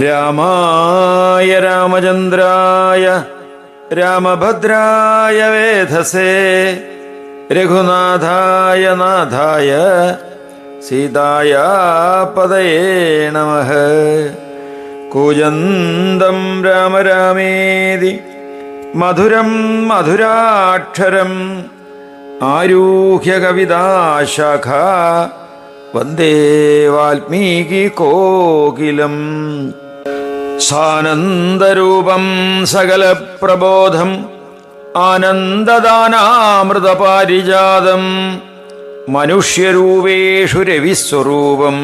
രാമായ രാമചന്ദ്രായ രാമഭദ്രായ വേധസേ രഘുനാഥായ നാഥായ സീതായ പദയേ നമഃ. കൂജന്തം രാമ രാമേതി മധുരം മധുരാക്ഷരം ആരൂഹ്യ കവിതാശാഖ വന്ദേ വാൽമീകി കോകിലം. സാനന്ദരൂപം സകല പ്രബോധം ആനന്ദദാനാമൃതപാരിജാതം മനുഷ്യരൂപേഷു രവിസ്വരൂപം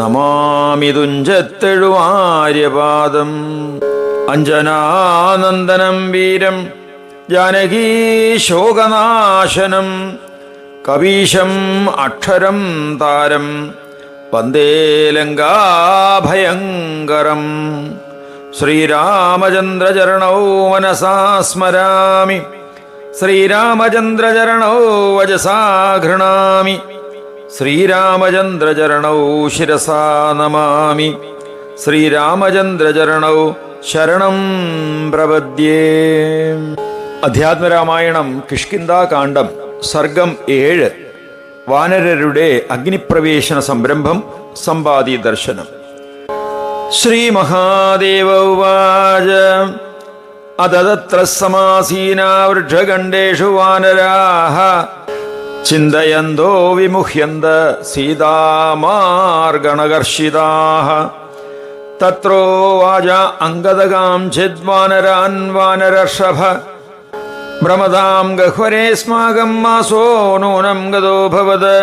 നമാമി തുഞ്ചത്തെഴുവാര്യപാദം. അഞ്ജനാനന്ദനം വീരം ജാനകീ ശോകനാശനം കവീശം അക്ഷരം താരം വന്ദേ ലങ്കാഭയങ്കരം. ശ്രീരാമചന്ദ്രചരണൗ മനസാ സ്മരാമി ശ്രീരാമചന്ദ്രചരണൗ വചസാ ഗൃണാമി ശ്രീരാമചന്ദ്രചരണൗ ശിരസാ നമാമി ശ്രീരാമചന്ദ്രചരണൗ ശരണം പ്രപദ്യേ. അധ്യാത്മരാമായണം കിഷ്കിന്ധാകാന്ഡം സർഗം 7. വാനരരുടെ അഗ്നിപ്രവേശന സംരംഭം സമ്പാദി ദർശനം. ശ്രീ മഹാദേവ ഉവാച അതതത്ര സമാസീനാ വൃക്ഷഖണ്ഡേഷു വാനരാഃ ചിന്തയന്തോ വിമുഹ്യന്ത സീതാമാർഗണകർഷിതാഃ തത്രോ വാച അംഗദകാം ചിദ്വാനരാൻ വാനരർഷഭ ഭ്രമതാം ഗഹ്വരേസ്മാകം മാസോ നൂനം ഗതോ ഭവത്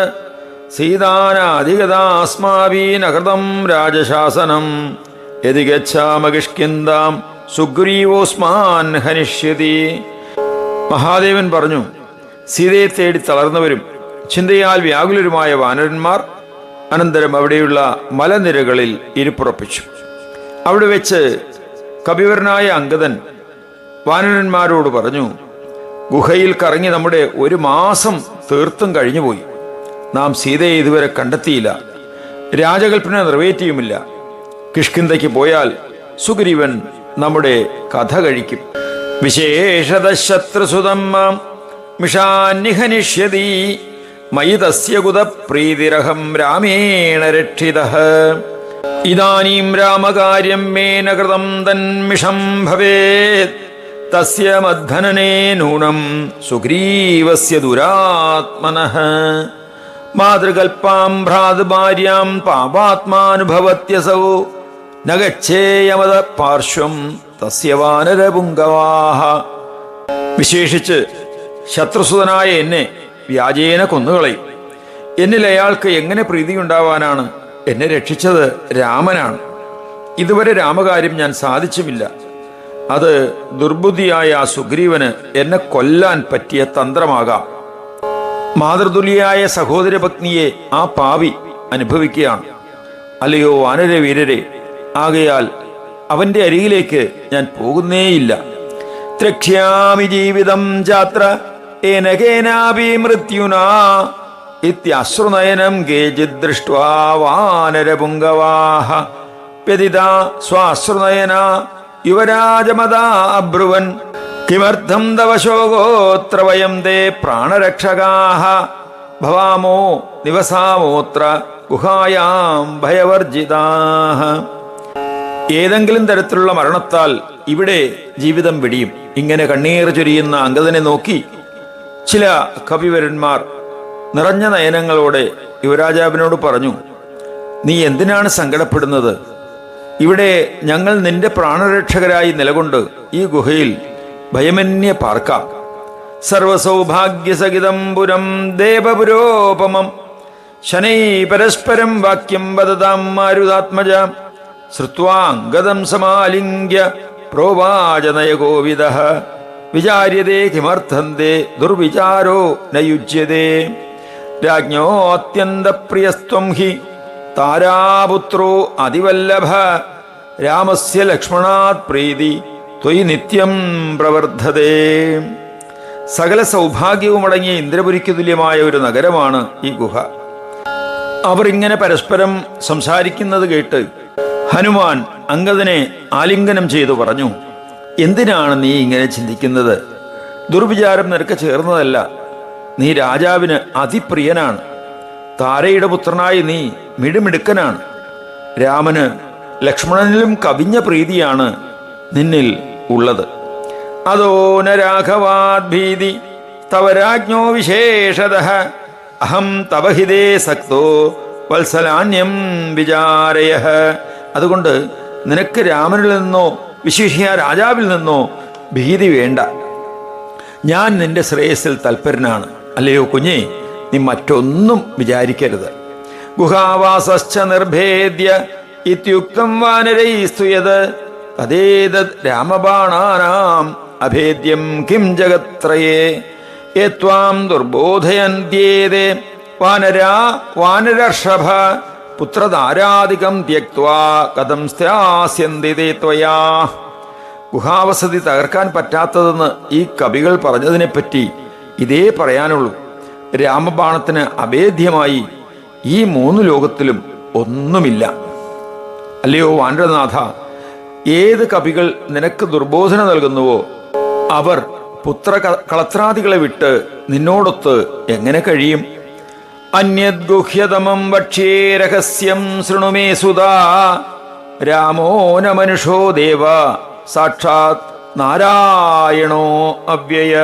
സീതാനാധിഗതാസ്മാഭീനകൃതം രാജശാസനം യദി ഗച്ഛാമ കിഷ്കിന്ധാം സുഗ്രീവോസ്മാൻ ഹനിഷ്യതി. മഹാദേവൻ പറഞ്ഞു, സീതയെ തേടി തളർന്നവരും ചിന്തയാൽ വ്യാകുലരുമായ വാനരന്മാർ അനന്തരം അവിടെയുള്ള മലനിരകളിൽ ഇരിപ്പുറപ്പിച്ചു. അവിടെ വെച്ച് കപിവരനായ അംഗദൻ വാനരന്മാരോട് പറഞ്ഞു, ഗുഹയിൽ കറങ്ങി നമ്മുടെ 1 മാസം തീർത്തും കഴിഞ്ഞുപോയി. നാം സീതയെ ഇതുവരെ കണ്ടെത്തിയില്ല, രാജകൽപ്പന നിറവേറ്റിയുമില്ല. കിഷ്കിന്ധയ്ക്ക് പോയാൽ സുഗ്രീവൻ നമ്മുടെ കഥ കഴിക്കും. വിശേഷത ശത്രുസുതം മാം മിഷാന്യഹനിഷ്യതി മയി തസ്യ കുത പ്രീതിരഹം രാമേണ രക്ഷിതഃ. ഇദാനീം രാമകാര്യം മേന കൃതം തന്മിഷം ഭവേത് തസ്യ മദ്ധനനേ നൂനം സുഗ്രീവസ്യ ദുരാത്മനഃ. മാതൃകൽപ്പാം ഭ്രാതൃഭാര്യാം പാപാത്മാനുഭവത്യസൗ ന ഗച്ഛേയമത പാർശ്വം തസ്യ വാനരപുങ്കവാഃ. വിശേഷിച്ച് ശത്രുസുതനായ എന്നെ വ്യാജേന കൊന്നുകളയും. എന്നിൽ അയാൾക്ക് എങ്ങനെ പ്രീതിയുണ്ടാവാനാണ്? എന്നെ രക്ഷിച്ചത് രാമനാണ്. ഇതുവരെ രാമകാര്യം ഞാൻ സാധിച്ചുമില്ല. അത് ദുർബുദ്ധിയായ ആ സുഗ്രീവന് എന്നെ കൊല്ലാൻ പറ്റിയ തന്ത്രമാകാം. മാതൃതുല്യായ സഹോദരപത്നിയെ ആ പാവി അനുഭവിക്കുകയാണ്. അല്ലയോ വാനരവീരരെ, ആകയാൽ അവന്റെ അരികിലേക്ക് ഞാൻ പോകുന്നേയില്ല. ത്രക്ഷ്യാമി ജീവിതം ചാത്ര ഏനകേനാപി മൃത്യുനാ ഇത്യശ്രുനയനം കേചിദ് ദൃഷ്ട്വാ വാനരപുങ്കവാഃ. വ്യതിതാ സ്വാശ്രുനയന യുവരാജമതാ അബ്രുവൻ കിമർത്ഥം തവ ശോകോത്ര വയം തേ പ്രാണരക്ഷകാഃ ഭവാമോ നിവസാമോത്ര ഗുഹായാം ഭയവർജിതാഃ. ഏതെങ്കിലും തരത്തിലുള്ള മരണത്താൽ ഇവിടെ ജീവിതം വെടിയും. ഇങ്ങനെ കണ്ണീർ ചൊരിയുന്ന അംഗദനെ നോക്കി ചില കവിവരന്മാർ നിറഞ്ഞ നയനങ്ങളോടെ യുവരാജാവിനോട് പറഞ്ഞു, നീ എന്തിനാണ് സങ്കടപ്പെടുന്നത്? ഇവിടെ ഞങ്ങൾ നിന്റെ പ്രാണരക്ഷകരായി നിലകൊണ്ട് ഈ ഗുഹയിൽ ഭയമന്യേ പാർക്കാം. സർവസൗഭാഗ്യസഹിതം പുരം ദേവപുരോപമം ശനൈ പരസ്പരം വാക്യം വദതാം മാരുതാത്മജ. ശ്രുത്വാംഗദം സമാലിംഗ്യ പ്രോവാചനയകോവിദഃ വിചാര്യതേ കിമർത്ഥം തേ ദുർവിചാരോ നയുജ്യതേ. രാജ്ഞോ അത്യന്തപ്രിയസ്ത്വം ഹി താരാപുത്രോ അതിവല്ലഭ രാമസ്യ ലക്ഷ്മണാത് പ്രീതി ത്വയി നിത്യം പ്രവർദ്ധതേ. സകല സൗഭാഗ്യവുമടങ്ങിയ ഇന്ദ്രപുരിക്ക് തുല്യമായ ഒരു നഗരമാണ് ഈ ഗുഹ. അവർ ഇങ്ങനെ പരസ്പരം സംസാരിക്കുന്നത് കേട്ട് ഹനുമാൻ അംഗദനെ ആലിംഗനം ചെയ്തു പറഞ്ഞു, എന്തിനാണ് നീ ഇങ്ങനെ ചിന്തിക്കുന്നത്? ദുർവിചാരം നിനക്ക് ചേർന്നതല്ല. നീ രാജാവിന് അതിപ്രിയനാണ്. താരയുടെ പുത്രനായി നീ മിടുമിടുക്കനാണ്. രാമന് ലക്ഷ്മണനിലും കവിഞ്ഞ പ്രീതിയാണ് നിന്നിൽ ഉള്ളത്. അതോ ന രാഘവാദ് ഭീതി തവ രാജ്ഞോ വിശേഷതഃ അഹം തവ ഹിതേ സക്തോ വത്സലാന്യം വിചാരയഃ. അതുകൊണ്ട് നിനക്ക് രാമനിൽ നിന്നോ വിശേഷിയ രാജാവിൽ നിന്നോ ഭീതി വേണ്ട. ഞാൻ നിന്റെ ശ്രേയസ്സിൽ തൽപരനാണ്. അല്ലയോ കുഞ്ഞേ, നീ മറ്റൊന്നും വിചാരിക്കരുത്. ഗുഹാവാസശ്ച നിർഭേദ്യ ഇത്യുക്തം വാനരൈസ്തുയത് തദേതത് രാമബാണാനാം അഭേദ്യം കിം ജഗത്രയേ യത്വാം ദുർബോധയന്ത്യേതേ വാനരാ വാനരർഷഭ പുത്രധാരാദികം ത്യക്ത്വാ കഥം സ്യാസ്യന്തി തേ ത്വയാ. ഗുഹാവസതി തകർക്കാൻ പറ്റാത്തതെന്ന് ഈ കവികൾ പറഞ്ഞതിനെപ്പറ്റി ഇതേ പറയാനുള്ളൂ. രാമബാണത്തിന് അഭേദ്യമായി ഈ 3 ലോകത്തിലും ഒന്നുമില്ല. അല്ലയോ വാനരനാഥ, ഏത് കവികൾ നിനക്ക് ദുർബോധന നൽകുന്നുവോ അവർ പുത്രകളത്രാദികളെ വിട്ട് നിന്നോടൊത്ത് എങ്ങനെ കഴിയും? അന്യദ്ഗുഹ്യതമം വക്ഷ്യേ രഹസ്യം ശൃണുമേ സുതാ രാമോ ന മനുഷോ ദേവ സാക്ഷാത് നാരായണോ അവ്യയ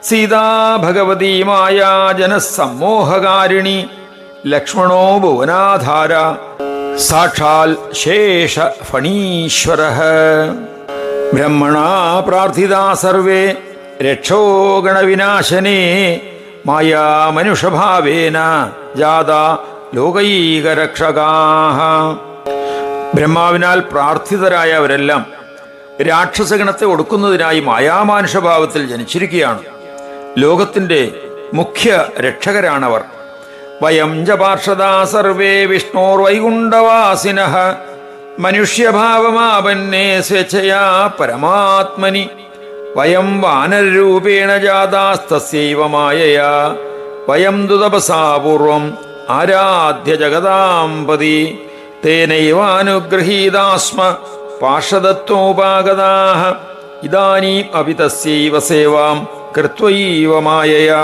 സീതാ ഭഗവതി മായാ ജനസമ്മോഹകാരിണി ലക്ഷ്മണോ ഭുവനാധാര സാക്ഷാൽ ശേഷ ഫണീശ്വരഃ. ബ്രഹ്മണാ പ്രാർത്ഥിതാ സർവേ രക്ഷോ ഗണവിനാശനേ മായാ മനുഷ്യഭാവേന ജാതാ ലോകൈകരക്ഷകാഃ. ബ്രഹ്മാവിനാൽ പ്രാർത്ഥിതരായവരെല്ലാം രാക്ഷസഗണത്തെ ഒടുക്കുന്നതിനായി മായാമാനുഷഭാവത്തിൽ ജനിച്ചിരിക്കുകയാണ്. ലോകത്തിന്റെ മുഖ്യ രക്ഷകരാണവർ. വയം ച പാർഷദാ സർവേ വിഷ്ണോർവൈകുണ്ഠവാസിനഃ മനുഷ്യഭാവമാപന്നേ സ്വേച്ഛയാ പരമാത്മനി വയം വാനരൂപേണ ജാതാസ്തസ്യൈവ മായയാ വയം ദുതപസാപൂർവം ആരാധ്യ ജഗദാംപതി തേനൈവാനുഗൃഹീതാസ്മ പാർഷദത്വോപാഗതാഃ ഇദാനീം അപി തസ്യൈവ സേവാം കൃത്വൈവ മായയാ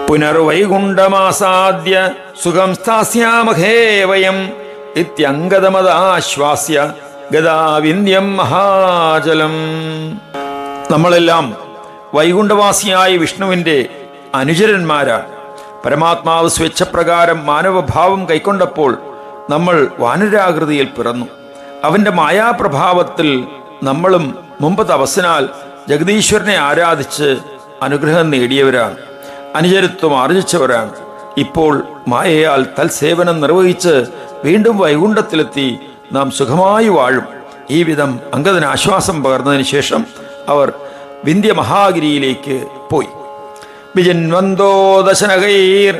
പുനർവൈകുണ്ഠമാസാദ്യ സുഖം സ്ഥാസ്യാമഹേ വയം ഇത്യംഗദമദാശ്വാസ്യ ഗദാവിന്ധ്യം മഹാജലം. നമ്മളെല്ലാം വൈകുണ്ഠവാസിയായ വിഷ്ണുവിൻ്റെ അനുചരന്മാരാണ്. പരമാത്മാവ് സ്വേച്ഛപ്രകാരം മാനവഭാവം കൈക്കൊണ്ടപ്പോൾ നമ്മൾ വാനരാകൃതിയിൽ പിറന്നു. അവന്റെ മായാപ്രഭാവത്തിൽ നമ്മളും മുമ്പ് തപസ്സിനാൽ ജഗദീശ്വരനെ ആരാധിച്ച് അനുഗ്രഹം നേടിയവരാണ്, അനുചരത്വം ആർജിച്ചവരാണ്. ഇപ്പോൾ മായയാൽ തൽസേവനം നിർവഹിച്ച് വീണ്ടും വൈകുണ്ഠത്തിലെത്തി നാം സുഖമായി വാഴും. ഈ വിധം അംഗദന് ആശ്വാസം പകർന്നതിന് ശേഷം അവർ വിന്ധ്യമഹാഗിരിയിലേക്ക് പോയി. വിജന്വന്തോ ദശനകൈർ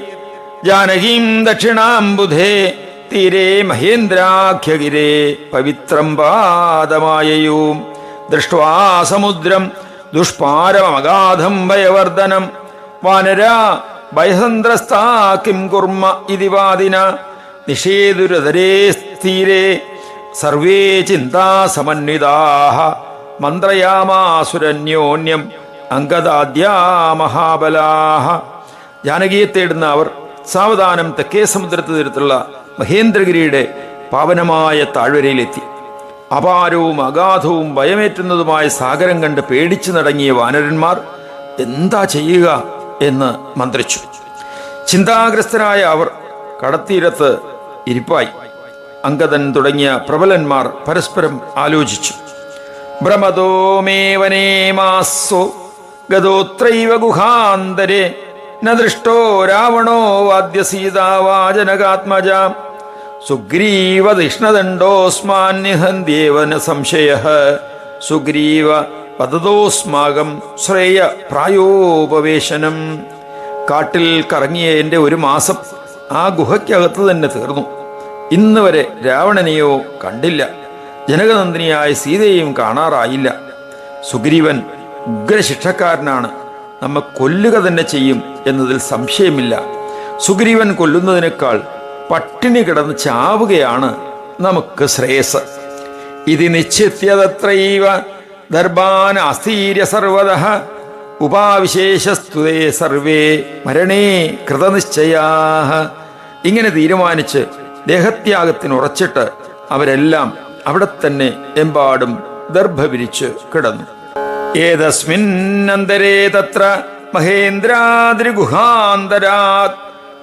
ജാനകീം ദക്ഷിണാംബുധേ തീരേ മഹേന്ദ്രാഖ്യഗിരേ പവിത്രം പാദമായയൂം ദൃഷ്ട്വാ സമുദ്രം ദുഷ്പാരമഗാധം ഭയവർദ്ധനം വാനരാ ഭയസന്ത്രസ്താ കിം കുർമ്മ ഇതി വാദിന നിഷേതുരതരേ സ്ഥീരേ സർവേ ചിന്താസമന്വിതാഃ മന്ത്രയാമാസുരന്യോന്യം അംഗദാദ്യാ മഹാബലാഃ. ജാനകിയെ തേടുന്ന അവർ സാവധാനം തെക്കേ സമുദ്രത്തിന് തീരത്തുള്ള മഹേന്ദ്രഗിരിയുടെ പാവനമായ താഴ്വരയിലെത്തി. അപാരവും അഗാധവും ഭയമേറ്റുന്നതുമായ സാഗരം കണ്ട് പേടിച്ചു നടങ്ങിയ വാനരന്മാർ എന്താ ചെയ്യുക എന്ന് മന്ത്രിച്ചു. ചിന്താഗ്രസ്തരായ അവർ കടത്തീരത്ത് ഇരിപ്പായി. അംഗദൻ തുടങ്ങിയ പ്രബലന്മാർ പരസ്പരം ആലോചിച്ചു. ഭ്രമതോ മേവനേമാസോ ഗതോത്രൈവ ഗുഹാന്തരേ ന ദൃഷ്ടോ രാവണോ വാദ്യ സീതാവാജനകാത്മജ സുഗ്രീവധിഷ്ണദണ്ഡോസ്മാന്യഹന്ത്യേവ ന സംശയഃ സുഗ്രീവ വദതോസ്മാകം ശ്രേയ പ്രായോപവേശനം. കാട്ടിൽ കറങ്ങിയ എൻ്റെ 1 മാസം ആ ഗുഹയ്ക്കകത്ത് തന്നെ തീർന്നു. ഇന്ന് വരെ രാവണനെയോ കണ്ടില്ല, ജനകനന്ദിനിയായ സീതയെയും കാണാറായില്ല. സുഗ്രീവൻ ഉഗ്രശിക്ഷക്കാരനാണ്, നമ്മെ കൊല്ലുക തന്നെ ചെയ്യും എന്നതിൽ സംശയമില്ല. സുഗ്രീവൻ കൊല്ലുന്നതിനേക്കാൾ പട്ടിണി കിടന്ന് ചാവുകയാണ് നമുക്ക് ശ്രേയസ്. ഇത് നിശ്ചിത്യതത്രൈവ ദർബാനാസ്ഥീര്യ സർവതഃ ഉപാവിശേഷസ്തുതേ സർവേ മരണേ കൃതനിശ്ചയാഃ. ഇങ്ങനെ തീരുമാനിച്ച് ദേഹത്യാഗത്തിന് ഉറച്ചിട്ട് അവരെല്ലാം അവിടെ തന്നെ എമ്പാടും ദർഭ വിരിച്ച് കിടന്നു. ഏതസ്മിന്നന്തരേ തത്ര മഹേന്ദ്രാദ്രിഗുഹാന്തരാത്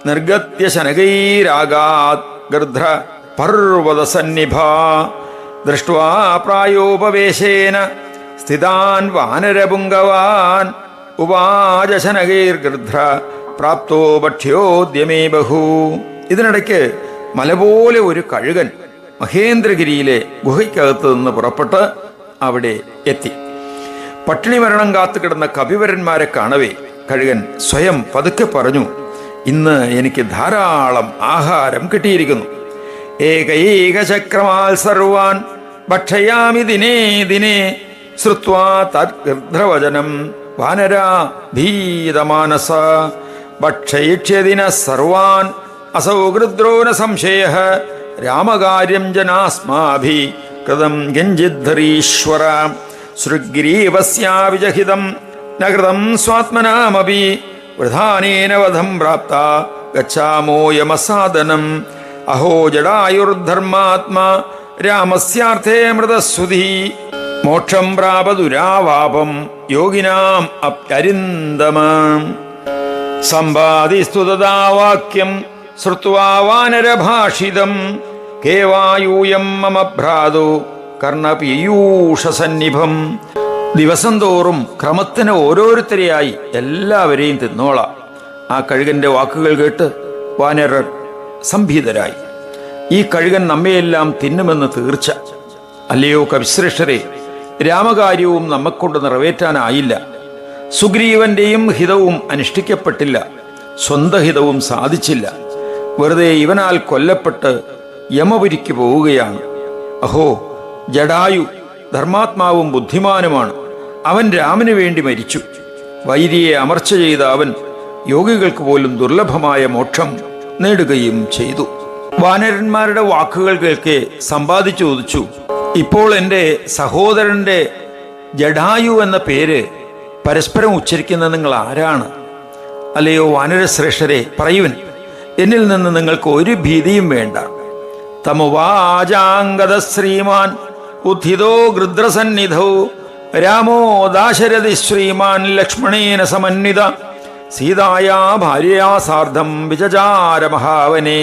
നിർഗത്യ ശനകൈരാഗാത് ഗർധ്ര പർവതസന്നിഭാ ദൃഷ്ട്വാ പ്രായോപവേശേന സ്ഥിതാൻ വാനരപുങ്കവാൻ ഉവാച ശനകൈർഗർധ്ര പ്രാപ്തോ ഭക്ഷ്യോദ്യമേ ബഹു. ഇതിനിടയ്ക്ക് മല പോലെ ഒരു കഴുകൻ മഹേന്ദ്രഗിരിയിലെ ഗുഹയ്ക്കകത്ത് നിന്ന് പുറപ്പെട്ട് അവിടെ എത്തി. പട്ടിണി മരണം കാത്തുകിടന്ന കവിവരന്മാരെ കാണവേ കഴുകൻ സ്വയം പതുക്കെ പറഞ്ഞു, ഇന്ന് എനിക്ക് ധാരാളം ആഹാരം കിട്ടിയിരിക്കുന്നു. ഏകൈകചക്രമാൽ സർവാൻ ഭക്ഷയാമി ദിനേ ദിനേ ശ്രുത്വാ തദ്ഗർധ്രവചനം വാനരാ ഭീതമാനസ ഭക്ഷയിഷ്യദിന സർവാൻ അസൗ ഗൃദ്രോ ന സംശയഃ രാമകാര്യം ജനാസ്മാഭി കൃതം കിഞ്ചിദ്ധരീശ്വര സൃഗ്രീവസ്യാവിജഹിതം ന കൃതം സ്വാത്മനാമപി വൃഥാനേന വധം പ്രാപ്ത ഗച്ഛാമോ യമസാദനം അഹോ ജടായുർധർമാത്മാ രാമസ്യാർത്ഥേ മൃതസ്സുധി മോക്ഷം പ്രാപദുരാവാപം യോഗിനാം അപ്യരിന്ദമ. സമ്പാദിസ്തു തദാ വാക്യം ശ്രുത്വാ വാനരഭാഷിതം കേവായൂയം മമ ഭ്രാതോ കർണപീയൂഷസന്നിഭം. ദിവസം തോറും ക്രമത്തിന് ഓരോരുത്തരെയായി എല്ലാവരെയും തിന്നോളാം. ആ കഴുകന്റെ വാക്കുകൾ കേട്ട് വാനരർ സംഭീതരായി. ഈ കഴുകൻ നമ്മയെല്ലാം തിന്നുമെന്ന് തീർച്ച. അല്ലയോ കവിശ്രേഷ്ഠരെ, രാമകാര്യവും നമ്മെക്കൊണ്ട് നിറവേറ്റാനായില്ല. സുഗ്രീവന്റെയും ഹിതവും അനുഷ്ഠിക്കപ്പെട്ടില്ല, സ്വന്തം ഹിതവും സാധിച്ചില്ല. വെറുതെ ഇവനാൽ കൊല്ലപ്പെട്ട് യമപുരിക്ക് പോവുകയാണ്. അഹോ, ജടായു ധർമാത്മാവും ബുദ്ധിമാനുമാണ്. അവൻ രാമന് വേണ്ടി മരിച്ചു. വൈരിയെ അമർച്ച ചെയ്ത അവൻ യോഗികൾക്ക് പോലും ദുർലഭമായ മോക്ഷം നേടുകയും ചെയ്തു. വാനരന്മാരുടെ വാക്കുകൾ കേൾക്കെ സമ്പാദിച്ചു ചോദിച്ചു, ഇപ്പോൾ എൻ്റെ സഹോദരന്റെ ജടായു എന്ന പേര് പരസ്പരം ഉച്ചരിക്കുന്ന നിങ്ങൾ ആരാണ്? അല്ലയോ വാനരശ്രേഷ്ഠരെ, പറയുവൻ, എന്നിൽ നിന്ന് നിങ്ങൾക്ക് ഒരു ഭീതിയും വേണ്ട. തമുവാചാംഗത ശ്രീമാൻ ഉദ്ധിതോ ഗൃദ്രസന്നിധൗ രാമോ ദാശരഥി ശ്രീമാൻ ലക്ഷ്മണേന സമന്വിത സീതായാ ഭാര്യയാ സാർദ്ധം വിചചാര മഹാവനെ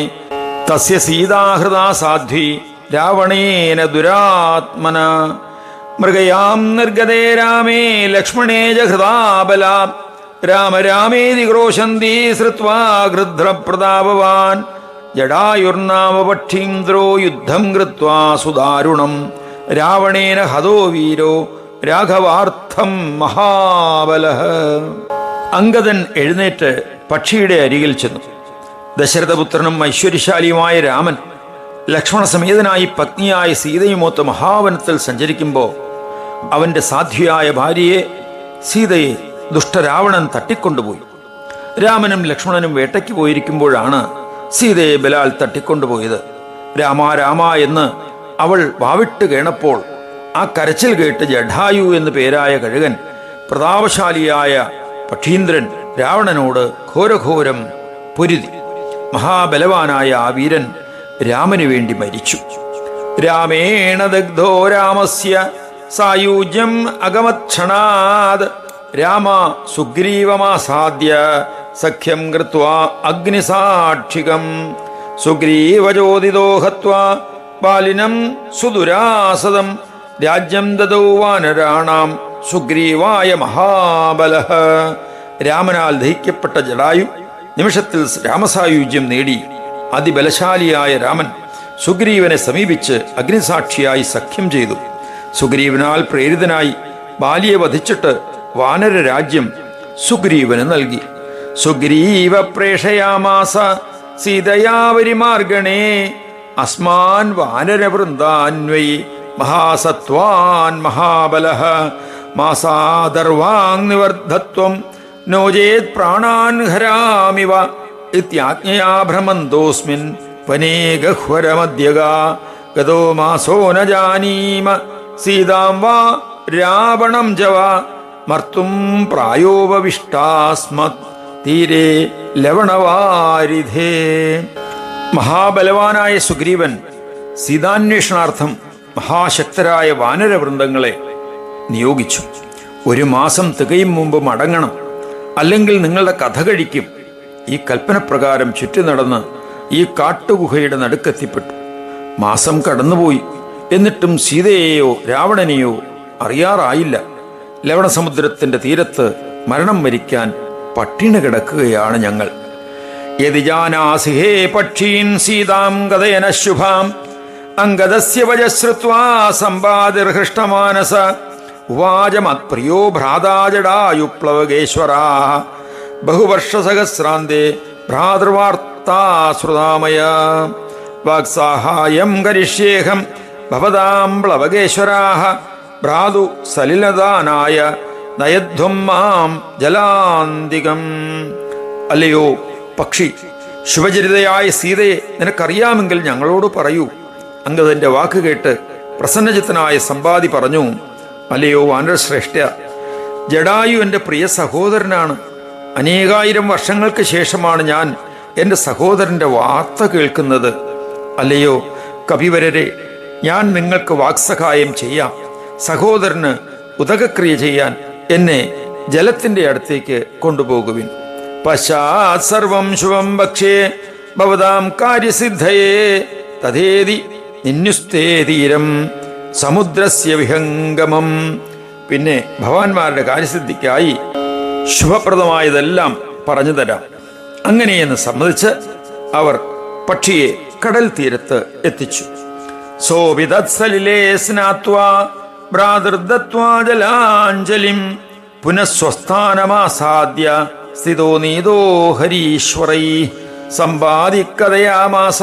തസ്യ സീതാഹൃദാ സാധ്വി രാവണേന ദുരാത്മന മൃഗയാം നിർഗതേ രാമേ ലക്ഷ്മണേ ച ഹൃദാബലാ രാമ രാമേതി ക്രോശന്തി ശ്രുത്വാ ഗൃധ്രപ്രതാപവാൻ ജടായുർനാമ പക്ഷീന്ദ്രോ യുദ്ധം കൃത്വാ സുദാരുണം രാവണേന ഹതോ വീരോ രാഘവാർത്ഥം മഹാബലഃ. അംഗദൻ എഴുന്നേറ്റ് പക്ഷിയുടെ അരികിൽ ചെന്നു. ദശരഥപുത്രനും ഐശ്വര്യശാലിയുമായ രാമൻ ലക്ഷ്മണസമേതനായി പത്നിയായ സീതയുമൊത്ത് മഹാവനത്തിൽ സഞ്ചരിക്കുമ്പോൾ അവന്റെ സാധ്വിയായ ഭാര്യയെ സീതയെ ദുഷ്ടരാവണൻ തട്ടിക്കൊണ്ടുപോയി. രാമനും ലക്ഷ്മണനും വേട്ടയ്ക്ക് പോയിരിക്കുമ്പോഴാണ് സീതയെ ബലാൽ തട്ടിക്കൊണ്ടുപോയത്. രാമ രാമ എന്ന് അവൾ വാവിട്ട് കേണപ്പോൾ ആ കരച്ചിൽ കേട്ട് ജഡായു എന്ന് പേരായ കഴുകൻ പ്രതാപശാലിയായ പക്ഷീന്ദ്രൻ രാവണനോട് ഘോരഘോരം പൊരുതി. മഹാബലവാനായ ആ വീരൻ രാമന് വേണ്ടി മരിച്ചു. രാമേണ ദഗ്ധോ രാമസ്യ സായൂജ്യം അഗമത്ക്ഷണാത് രാമ സുഗ്രീവമാസാദ്യ സഖ്യം കൃത്വാ അഗ്നിസാക്ഷികം സുഗ്രീവചോദിതോ ഹത്വാ ബാലിനം സുദുരാസദം രാജ്യം ദദൗ വാനരാണാം സുഗ്രീവായ മഹാബലഃ. രാമനാൽ ദഹിക്കപ്പെട്ട ജടായു നിമിഷത്തിൽ രാമസായുജ്യം നേടി. അതിബലശാലിയായ രാമൻ സുഗ്രീവനെ സമീപിച്ച് അഗ്നിസാക്ഷിയായി സഖ്യം ചെയ്തു. സുഗ്രീവനാൽ പ്രേരിതനായി ബാലിയെ വധിച്ചിട്ട് വാനര രാജ്യം സുഗ്രീവന് നൽകി. സുഗ്രീവ പ്രേഷയാമാസ സീതയാവരിമാർഗണേ അസ്മാൻ വാനരവൃന്ദാന്വൈ മഹാസത്വാൻ മഹാബലഃ മാസാദർവാങ് നിവർദ്ധത്വം നോചേത് പ്രാണാൻ ഹരാമിവ ഇത്യാജ്ഞയാ ഭ്രമന്തോസ്മിൻ വനേ ഗഹ്വരമദ്യഗാ ഗതോ മാസോ ന ജാനീമ സീതാം വാ രാവണം ച വാ മർത്തും പ്രായോപവിഷ്ടാസ്മത് തീരെ ലവണവാരിധേ. മഹാബലവാനായ സുഗ്രീവൻ സീതാന്വേഷണാർത്ഥം മഹാശക്തരായ വാനരവൃന്ദങ്ങളെ നിയോഗിച്ചു. 1 മാസം തികയും മുമ്പ് മടങ്ങണം, അല്ലെങ്കിൽ നിങ്ങളുടെ കഥ കഴിക്കും. ഈ കൽപ്പനപ്രകാരം ചുറ്റി നടന്ന് ഈ കാട്ടുഗുഹയുടെ നടുക്കെത്തിപ്പെട്ടു. മാസം കടന്നുപോയി. എന്നിട്ടും സീതയെയോ രാവണനെയോ അറിയാറായില്ല. ലവണസമുദ്രത്തിന്റെ തീരത്ത് മരണം വരിക്കാൻ പട്ടിണി കിടക്കുകയാണ് ഞങ്ങൾ. യതിജാനാസി ഹേ പക്ഷീൻ സീതാം ഗതയന ശുഭാം അംഗദസ്യ വജശ്രുത്വാ സമ്പാദിർഹൃഷ്ടമാനസ ഉവാച മത്പ്രിയോ ഭ്രാതാജടായുപ്ലവകേശ്വരാ ബഹുവർഷസഹസ്രാന്തേ ഭ്രാതൃവാർത്താശ്രുതാമയ വാക്സാഹായം കരിഷ്യേഹം ഭവതാം പ്ലവകേശ്വരാः ഭ്രാതു സലിലദാനായ നയധ്വം മാം ജലാന്തികം. അല്ലയോ പക്ഷി, ശുഭചരിതയായ സീതയെ നിനക്കറിയാമെങ്കിൽ ഞങ്ങളോട് പറയൂ. അംഗദന്റെ വാക്ക് കേട്ട് പ്രസന്നചിത്തനായ സമ്പാദി പറഞ്ഞു, അല്ലയോ വാനരശ്രേഷ്ഠ, ജടായു എൻ്റെ പ്രിയ സഹോദരനാണ്. അനേകായിരം വർഷങ്ങൾക്ക് ശേഷമാണ് ഞാൻ എൻ്റെ സഹോദരൻ്റെ വാർത്ത കേൾക്കുന്നത്. അല്ലയോ കപിവരരെ, ഞാൻ നിങ്ങൾക്ക് വാക്സഹായം ചെയ്യാം. സഹോദരന് ഉദകക്രിയ ചെയ്യാൻ എന്നെ ജലത്തിൻ്റെ അടുത്തേക്ക് കൊണ്ടുപോകുവിൻ. പശ്ചാത് സർവം ശുഭം ഭക്ഷ്യേ ഭവതാം കാര്യസിദ്ധയേ തഥേതി നിന്യുസ്തേ തീരം സമുദ്രസ്യ വിഹംഗമം. പിന്നെ ഭവാന്മാരുടെ കാര്യസിദ്ധിക്കായി ശുഭപ്രദമായതെല്ലാം പറഞ്ഞു തരാം. അങ്ങനെയെന്ന് സമ്മതിച്ച് അവർ പക്ഷിയെ കടൽ തീരത്ത് എത്തിച്ചു. സോപിതത്സലിലേ സ്നാത്വാ ഭ്രാതൃദത്വാ ജലാഞ്ജലിം പുനഃസ്വസ്ഥാനമാസാദ്യ സ്ഥിതോ നീതോ ഹരീശ്വരൈ സമ്പാദിക്കതയാമാസ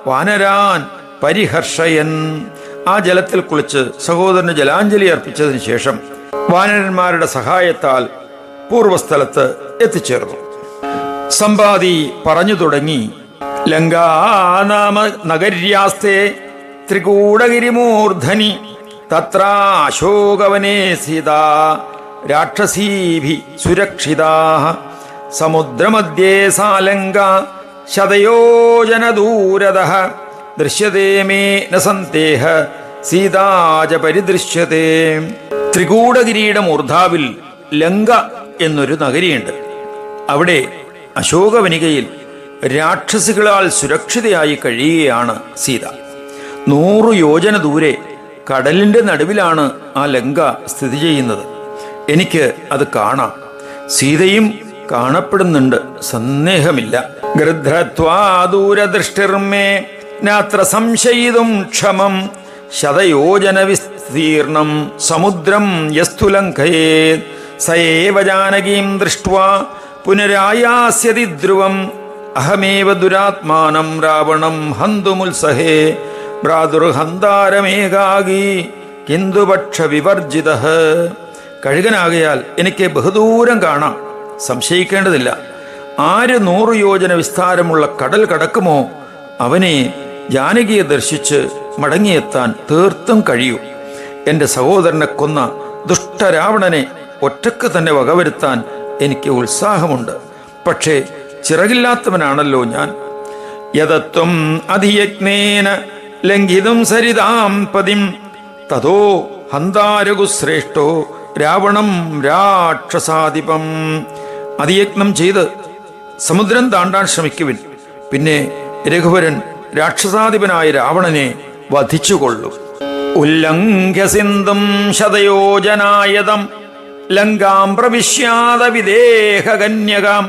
വാനരാൻ പരിഹർഷയൻ. ആ ജലത്തിൽ കുളിച്ച് സഹോദരന് ജലാഞ്ജലി അർപ്പിച്ചതിന് ശേഷം വാനരന്മാരുടെ സഹായത്താൽ പൂർവസ്ഥലത്ത് എത്തിച്ചേർന്നു. സമ്പാദി പറഞ്ഞു തുടങ്ങി, ലങ്കാനാമ നഗര്യാസ്തേ ത്രികൂടഗിരിമൂർധനി തത്രാശോകവനേ സീതാ രാക്ഷസീഭി സുരക്ഷിതാഃ സമുദ്രമധ്യേ സാലങ്ക ശതയോജനദൂരതഃ ദൃശ്യതേ മേ ന സന്ദേഹ സീതാച പരിദൃശ്യതേ. ത്രികൂടഗിരിയുടെ മൂർധാവിൽ ലങ്ക എന്നൊരു നഗരിയുണ്ട്. അവിടെ അശോകവനികയിൽ രാക്ഷസികളാൽ സുരക്ഷിതയായി കഴിയുകയാണ് സീത. 100 യോജന ദൂരെ കടലിന്റെ നടുവിലാണ് ആ ലങ്ക സ്ഥിതി ചെയ്യുന്നത്. എനിക്ക് അത് കാണാം. സീതയും കാണപ്പെടുന്നുണ്ട്, സന്ദേഹമില്ല. ഗൃധ്രത്വാ ദൂരദൃഷ്ടിർമേ നാത്ര സംശയിതും ക്ഷമം ശതയോജന വിസ്തീർണം സമുദ്രം യസ്തു ലംഘയേത് സയേവ ജാനകീം ദൃഷ്ട്വാ പുനരായാസ്യതി ധ്രുവം അഹമേവ ദുരാത്മാനം രാവണം ഹന്തുമുത്സഹേ ഭ്രാതുർഹന്താരമേകാഗി കിന്തുപക്ഷ വിവർജിതഃ. കഴുകനാകയാൽ എനിക്ക് ബഹുദൂരം കാണാം, സംശയിക്കേണ്ടതില്ല. ആര് 100 യോജന വിസ്താരമുള്ള കടൽ കടക്കുമോ അവനെ ജാനകിയെ ദർശിച്ച് മടങ്ങിയെത്താൻ തീർത്തും കഴിയൂ. എൻ്റെ സഹോദരനെ കൊന്ന ദുഷ്ടരാവണനെ ഒറ്റക്ക് തന്നെ വകവരുത്താൻ എനിക്ക് ഉത്സാഹമുണ്ട്. പക്ഷേ ചിറകില്ലാത്തവനാണല്ലോ ഞാൻ. യദത്വം അധിയജ്ഞേന ലംഘിതും സരിതാം പതിം തതോ ഹന്താരകുശ്രേഷ്ഠോ രാവണം രാക്ഷസാധിപം. അതിയജ്ഞം ചെയ്ത് സമുദ്രം താണ്ടാൻ ശ്രമിക്കുവിൻ. പിന്നെ രഘുവരൻ രാക്ഷസാധിപനായ രാവണനെ വധിച്ചുകൊള്ളും. ഉല്ലംഘ്യ സിന്ധും ശതയോജനായതം ലങ്കാം പ്രവിശ്യാത വിദേഹകന്യകാം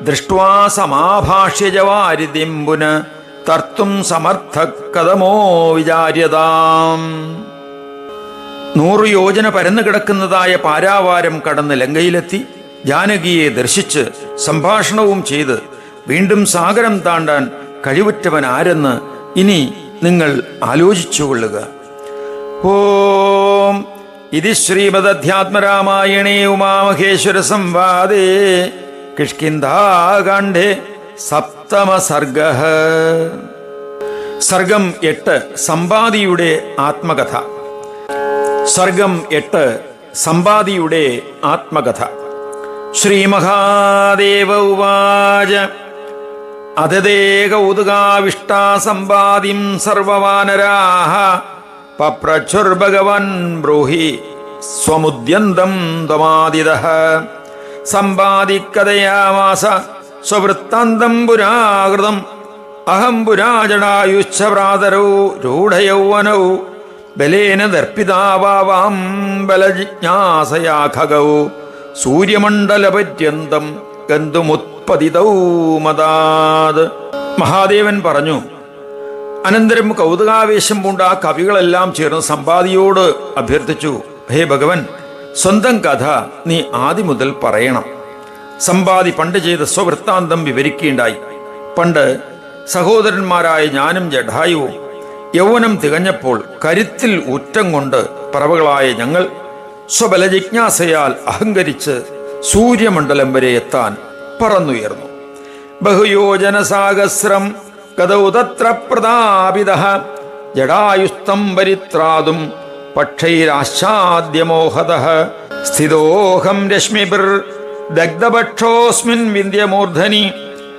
ദൃഷ്ട്വാ സമാഭാഷ്യ ജവാരിതിം പുന തർത്തും സമർത്ഥ കഥമോ വിചാര്യതാം. 100 യോജന പരന്നു കിടക്കുന്നതായ പാരാവാരം കടന്ന് ലങ്കയിലെത്തി ജാനകിയെ ദർശിച്ച് സംഭാഷണവും ചെയ്ത് വീണ്ടും സാഗരം താണ്ടാൻ കഴിവുറ്റവൻ ആരെന്ന് ഇനി നിങ്ങൾ ആലോചിച്ചുകൊള്ളുക. ഓം ഇതി ശ്രീമദധ്യാത്മരാമായണേ ഉമാമഹേശ്വര സംവാദേ കിഷ്കിന്ധാകാണ്ഡേ സപ്തമ സർഗഃ. സർഗം 8 സമ്പാദിയുടെ ആത്മകഥ. സർഗം 8 സമ്പാദിയുടെ ആത്മകഥ. ശ്രീമഹാദേവ ഉവാച അതദേകൗതുകാവിഷ്ടാ സമ്പാദിം സർവവാനരാഃ പപ്രച്ഛുർഭഗവൻ ബ്രൂഹി സ്വമുദ്യന്തം ത്വമാദിതഃ. സമ്പാദിക്കഥയാമാസ സ്വവൃത്താന്തം പുരാകൃതം അഹം പുരാജടായുശ്ച ഭ്രാതരൗ രൂഢയൗവനൗ ബലേന ദർപ്പിതാവാം ബലജിജ്ഞാസയാ ഖഗൗ സൂര്യമണ്ഡലപര്യന്തം ഗന്തുമുത്പതിതൗ മദാത്. മഹാദേവൻ പറഞ്ഞു. അനന്തരം കൗതുകാവേശം പൂണ്ട ആ കവികളെല്ലാം ചേർന്ന് സമ്പാദിയോട് അഭ്യർത്ഥിച്ചു, ഹേ ഭഗവൻ, സ്വന്തം കഥ നീ ആദ്യം മുതൽ പറയണം. സമ്പാദി പണ്ട് ചെയ്ത സ്വവൃത്താന്തം വിവരിക്കുകയുണ്ടായി. പണ്ട് സഹോദരന്മാരായ ഞാനും ജഡായുവും യൗവനം തികഞ്ഞപ്പോൾ കരുത്തിൽ ഊറ്റം കൊണ്ട് പറവകളായ ഞങ്ങൾ സ്വബലജിജ്ഞാസയാൽ അഹങ്കരിച്ച് സൂര്യമണ്ഡലം വരെ എത്താൻ പറന്നുയർന്നു. ബഹുയോജനസാഹസ്രം ഗതൗ തത്ര പ്രതാപിതഃ ജഡായുസ്തം പരിത്രാതും പക്ഷൈരാശ്ചാദ്യമോഹതഃ സ്ഥിതോഹം രശ്മിഭിർ ദഗ്ധപക്ഷോസ്മിൻ വിന്ധ്യമൂർധനി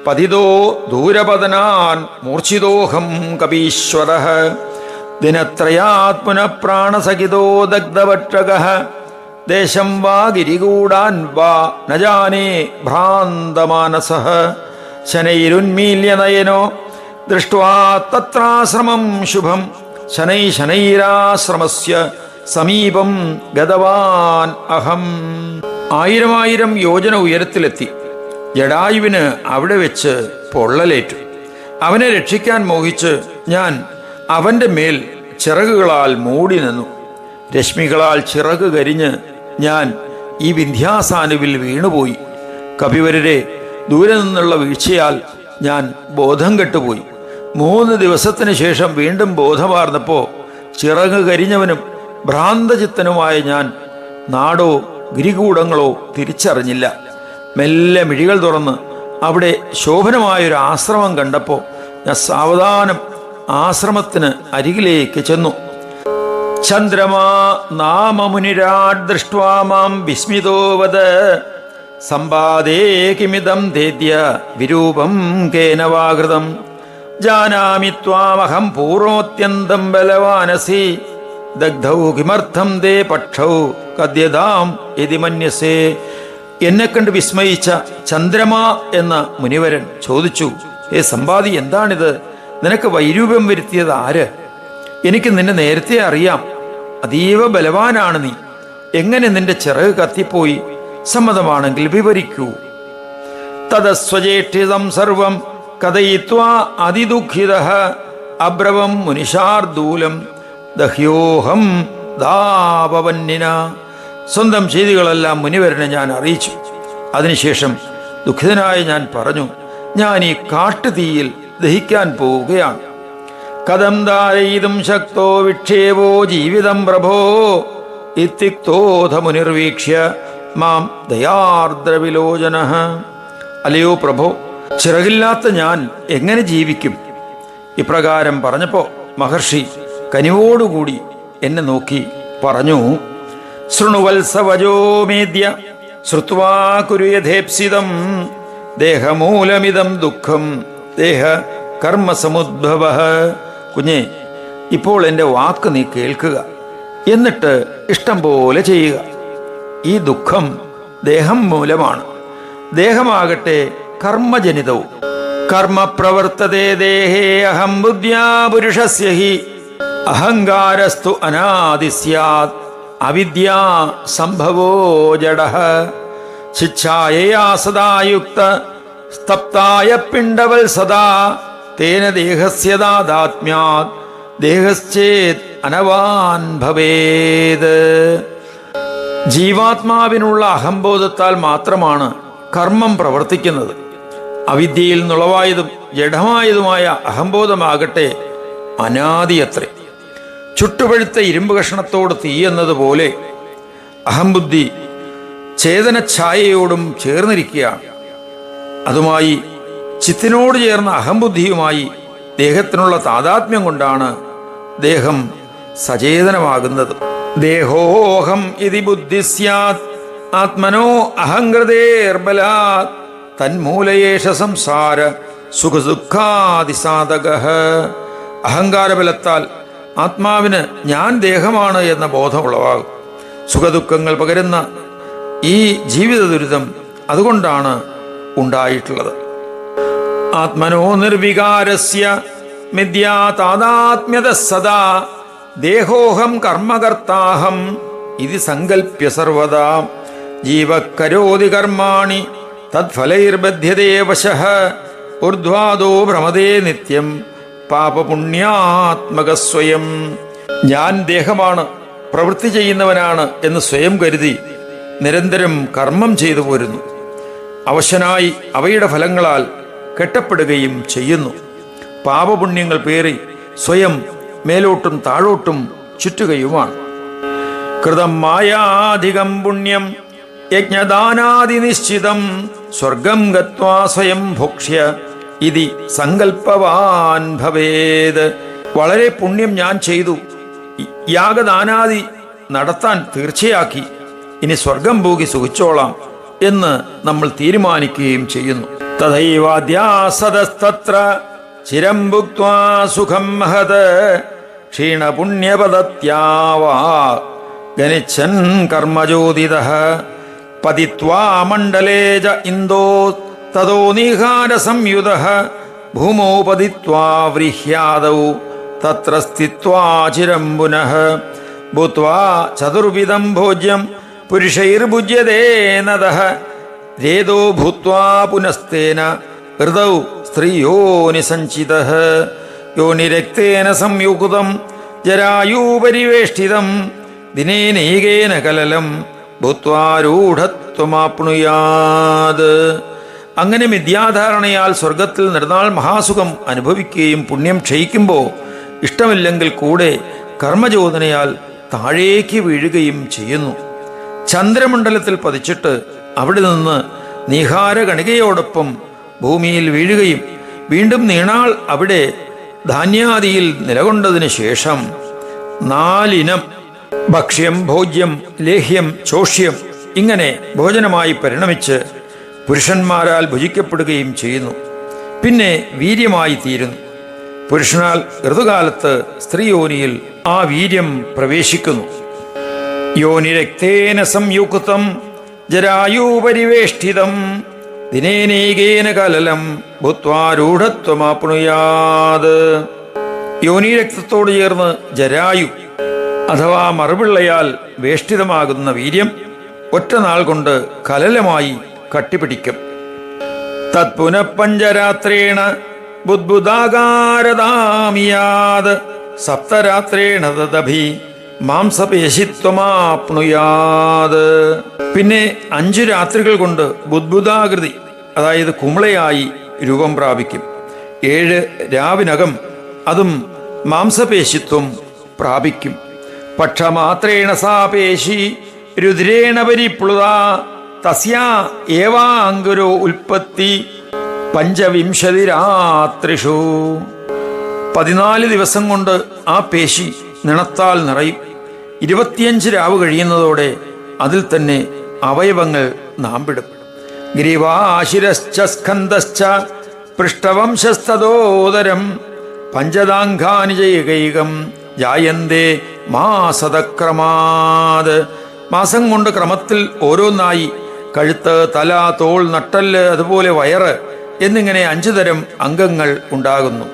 പതിതോ ദൂരപതനാൻ മൂർച്ഛിതോഹം കപീശ്വരഃ ദിനത്രയാത് പുനഃ പ്രാണസഹിതോ ദഗ്ധപക്ഷകഃ ദേശം വാ ഗിരികൂടാൻ വാ ന ജാനേ ഭ്രാന്തമാനസഃ ശനൈരുന്മീല്യ നയനോ ദൃഷ്ട്വാ തത്രാശ്രമം ശുഭം ശനൈരാശ്രമസ്യ സമീപം ഗതവാൻ അഹം. 1000 യോജന ഉയരത്തിലെത്തി. ജഡായുവിന് അവിടെ വെച്ച് പൊള്ളലേറ്റു. അവനെ രക്ഷിക്കാൻ മോഹിച്ച് ഞാൻ അവന്റെ മേൽ ചിറകുകളാൽ മൂടി നിന്നു. രശ്മികളാൽ ചിറക് കരിഞ്ഞ് ഞാൻ ഈ വിന്ധ്യാസാനുവിൽ വീണുപോയി. കപിവരരെ, ദൂരെ നിന്നുള്ള വീഴ്ചയാൽ ഞാൻ ബോധം കെട്ടുപോയി. 3 ദിവസത്തിന് ശേഷം വീണ്ടും ബോധമാർന്നപ്പോൾ ചിറക് കരിഞ്ഞവനും ഭ്രാന്തചിത്തനുമായ ഞാൻ നാടോ ഗിരികൂടങ്ങളോ തിരിച്ചറിഞ്ഞില്ല. മെല്ലെ മിഴികൾ തുറന്ന് അവിടെ ശോഭനമായൊരു ആശ്രമം കണ്ടപ്പോൾ ഞാൻ സാവധാനം ആശ്രമത്തിന് അരികിലേക്ക് ചെന്നു. ചന്ദ്രമാ നാമമുനിരാട് ദൃഷ്ട്വാ മാം വിസ്മിതോവദ സമ്പാദേ കിമിദം തേദ്യ വിരൂപം കേനവാകൃതം ജാനാമി ത്വാമഹം പൂർവോത്യന്തം ബലവാനസി ദഗ്ധൗ കിമർത്ഥം ദേ പക്ഷൗ കദ്യതാം യതി മന്യസേ. എന്നെ കണ്ട് വിസ്മയിച്ച ചന്ദ്രമ എന്ന മുനിവരൻ ചോദിച്ചു, ഏ സമ്പാദി, എന്താണിത്? നിനക്ക് വൈരൂപ്യം വരുത്തിയത് ആര്? എനിക്ക് നിന്നെ നേരത്തെ അറിയാം. അതീവ ബലവാനാണ് നീ. എങ്ങനെ നിന്റെ ചിറക് കത്തിപ്പോയി? സമ്മതമാണെങ്കിൽ വിവരിക്കൂ. തദസ്വജേഷ്ഠിതം സർവം കഥയിത്വാ അതിദുഃഖിതഃ അബ്രവം മുനിശാർദൂലം ദഹ്യോഹം ദാപവന്യന. സ്വന്തം ചെയ്തികളെല്ലാം മുനിവരനെ ഞാൻ അറിയിച്ചു. അതിനുശേഷം ദുഃഖിതനായ ഞാൻ പറഞ്ഞു, ഞാൻ ഈ കാട്ടുതീയിൽ ദഹിക്കാൻ പോവുകയാണ്. കഥം ധാരയിതും ശക്തോ വിക്ഷേപോ ജീവിതം പ്രഭോ ഇത്യുക്തോധ മുനിർവീക്ഷ്യ മാം ദയാർദ്രവിലോചനഃ. അല്ലയോ പ്രഭോ, ചിറകില്ലാത്ത ഞാൻ എങ്ങനെ ജീവിക്കും? ഇപ്രകാരം പറഞ്ഞപ്പോ മഹർഷി കനിവോടുകൂടി എന്നെ നോക്കി പറഞ്ഞു, ശൃണുവത്സവജോമേദ്യ ശ്രുത്വാ കുരു യഥേപ്സിതം ദേഹമൂലമിതം ദുഃഖം ദേഹ കർമ്മസമുദ്ഭവഃ. കുഞ്ഞെ, ഇപ്പോൾ എൻ്റെ വാക്ക് നീ കേൾക്കുക, എന്നിട്ട് ഇഷ്ടം പോലെ ചെയ്യുക. ഈ ദുഃഖം ദേഹം മൂലമാണ്. ദേഹമാകട്ടെ കർമ്മജനിതവും. കർമ്മ പ്രവർത്തതേ ദേഹേ അഹം ബുദ്ധ്യാ പുരുഷസ്യ ഹി അഹങ്കാരസ്തു അനാദി സ്യാത് അവിദ്യാ സംഭവോ ജഡഃ. ശിക്ഷായയാ സദായുക്ത സ്തപ്തായ പിണ്ഡവൽ സദാ തേന ദേഹസ്യ ദാതാത്മ്യാത് ദേഹശ്ചേത് അനവാൻ ഭവേത്. ജീവാത്മാവിനുള്ള അഹംബോധത്താൽ മാത്രമാണ് കർമ്മം പ്രവർത്തിക്കുന്നത്. അവിദ്യയിൽ നുളവായതും ജഡമായതുമായ അഹംബോധമാകട്ടെ അനാദിയത്രേ. ചുട്ടുപഴുത്ത ഇരുമ്പ് കഷണത്തോട് തീ എന്നതുപോലെ അഹംബുദ്ധി ചേതനഛായയോടും ചേർന്നിരിക്കുകയാണ്. അതുമായി ചിത്തിനോട് ചേർന്ന അഹംബുദ്ധിയുമായി ദേഹത്തിനുള്ള താതാത്മ്യം കൊണ്ടാണ് ദേഹം സചേതനമാകുന്നത്. ദേഹോഹം ഇതി ബുദ്ധി സ്യാത് ആത്മനോ അഹങ്കൃതേർബലാത് തന്മൂലയേഷ സംസാര സുഖദുഃഖാദിസാധകഃ. അഹങ്കാരബലത്താൽ ആത്മാവിന് ഞാൻ ദേഹമാണ് എന്ന ബോധമുളവാകും. സുഖദുഃഖങ്ങൾ പകരുന്ന ഈ ജീവിത ദുരിതം അതുകൊണ്ടാണ് ഉണ്ടായിട്ടുള്ളത്. ആത്മനോ നിർവികാരസ്യ മിഥ്യാ താദാത്മ്യത സദാ ദേഹോഹം കർമ്മകർത്താഹം ഇതി സങ്കൽപ്യ സർവദാ ജീവകരോതി കർമാണി തത്ഫലൈർബധ്യതേ വശഃ ഊർധ്വാദോ ഭ്രമതേ നിത്യം പാപപുണ്യാത്മക സ്വയം. ഞാൻ ദേഹമാണ്, പ്രവൃത്തി ചെയ്യുന്നവനാണ് എന്ന് സ്വയം കരുതി നിരന്തരം കർമ്മം ചെയ്തു പോരുന്നു. അവശനായി അവയുടെ ഫലങ്ങളാൽ കെട്ടപ്പെടുകയും ചെയ്യുന്നു. പാപപുണ്യങ്ങൾ പേറി സ്വയം മേലോട്ടും താഴോട്ടും ചുറ്റുകയുമാണ്. കൃതം മായാധികം പുണ്യം യജ്ഞദാനാദി നിശ്ചിതം സ്വർഗം ഗത്വാ സ്വയം ഭോക്ഷ്യ ഇതി സങ്കൽപ്പവാൻ ഭവേത്. വളരെ പുണ്യം ഞാൻ ചെയ്തു, യാഗദാനാദി നടത്താൻ തീർച്ചയാക്കി, ഇനി സ്വർഗം പോകി സുഖിച്ചോളാം എന്ന് നമ്മൾ തീരുമാനിക്കുകയും ചെയ്യുന്നു. തഥൈവാദ്യാസദസ്തത്ര ചിരം ഭുക്ത്വാ സുഖം മഹത് ക്ഷീണപുണ്യപദത്യാവാ ഗനിച്ഛൻ കർമ്മജ്യോതിതഃ പതിത്വാ മണ്ഡലേ ച ഇന്ദോ തതോ നിഹാര സംയുതഃ ഭൂമോ പതിത്വാ വ്രീഹ്യാദൗ തത്ര സ്ഥിത്വാ ചിരം പുനഃ ഭൂത്വാ ചതുർവിധം ഭോജ്യം പുരുഷൈർഭുജ്യതേ നദഃ രേതോ ഭൂത്വാ പുനസ്തേന ഹൃദൗ സ്ത്രീയോനി സഞ്ചിതഃ യോനിരക്തേന സംയുക്തം ജരായൂപരിവേഷ്ടിതം ദിനേനൈകേന കലലം ഭൂത്വാരൂഢത്വമാപ്നുയാത്. അങ്ങനെ മിഥ്യാധാരണയാൽ സ്വർഗത്തിൽ നിർനാൾ മഹാസുഖം അനുഭവിക്കുകയും പുണ്യം ക്ഷയിക്കുമ്പോൾ ഇഷ്ടമില്ലെങ്കിൽ കൂടെ കർമ്മചോദനയാൽ താഴേക്ക് വീഴുകയും ചെയ്യുന്നു. ചന്ദ്രമണ്ഡലത്തിൽ പതിച്ചിട്ട് അവിടെ നിന്ന് നീഹാര ഗണികയോടൊപ്പം ഭൂമിയിൽ വീഴുകയും വീണ്ടും നീണാൾ അവിടെ ധാന്യാദിയിൽ നിലകൊണ്ടതിന് ശേഷം 4 ഇനം ഭക്ഷ്യം, ഭോജ്യം, ലേഹ്യം, ചോഷ്യം ഇങ്ങനെ ഭോജനമായി പരിണമിച്ച് പുരുഷന്മാരാൽ ഭുജിക്കപ്പെടുകയും ചെയ്യുന്നു. പിന്നെ വീര്യമായി തീരുന്നു. പുരുഷനാൽ ഋതുകാലത്ത് സ്ത്രീയോനിയിൽ ആ വീര്യം പ്രവേശിക്കുന്നു. യോനിരക്തേന സംയുക്തം ജരായൂപരിവേഷ്ടിതം ദിനേനൈകേന കലലം ഭൂത്വാരൂഢത്വമാപ്നുയാത്. യോനിരക്തത്തോട് ചേർന്ന് ജരായു അഥവാ മറുപിള്ളയാൽ വേഷ്ടിതമാകുന്ന വീര്യം ഒറ്റ നാൾ കൊണ്ട് കലലമായി കട്ടിപിടിക്കും. തത്പുനഃപഞ്ചരാത്രേണ ബുദ്ബുദാകാരതാമിയാത് സപ്തരാത്രേണ തദഭി മാംസപേശിത്വമാപ്നുയാത്. പിന്നെ 5 രാത്രികൾ കൊണ്ട് ബുദ്ബുദാകൃതി, അതായത് കുമിളയായി രൂപം പ്രാപിക്കും. 7 രാവിനകം അതും മാംസപേശിത്വം പ്രാപിക്കും. പക്ഷമാത്രേണ സാ പേശി രുദ്രേണ പരിപ്ലുത തസ്യാ ഏവാങ്കുരോ ഉൽപ്പത്തി 25 രാത്രിഷു. 14 ദിവസം കൊണ്ട് ആ പേശി നിണത്താൽ നിറയും. 25 രാവ് കഴിയുന്നതോടെ അതിൽ തന്നെ അവയവങ്ങൾ നാമ്പിടും. ഗ്രീവാശിരശ്ച സ്കന്ധശ്ച പൃഷ്ഠവംശസ്തദോദരം പഞ്ചദാംഗാനി ജൈകൈകം ജായന്തേ മാസതക്രമാത്. മാസം കൊണ്ട് ക്രമത്തിൽ ഓരോന്നായി കഴുത്ത്, തല, തോൾ, നട്ടല്, അതുപോലെ വയറ് എന്നിങ്ങനെ 5 തരം അംഗങ്ങൾ ഉണ്ടാകുന്നു.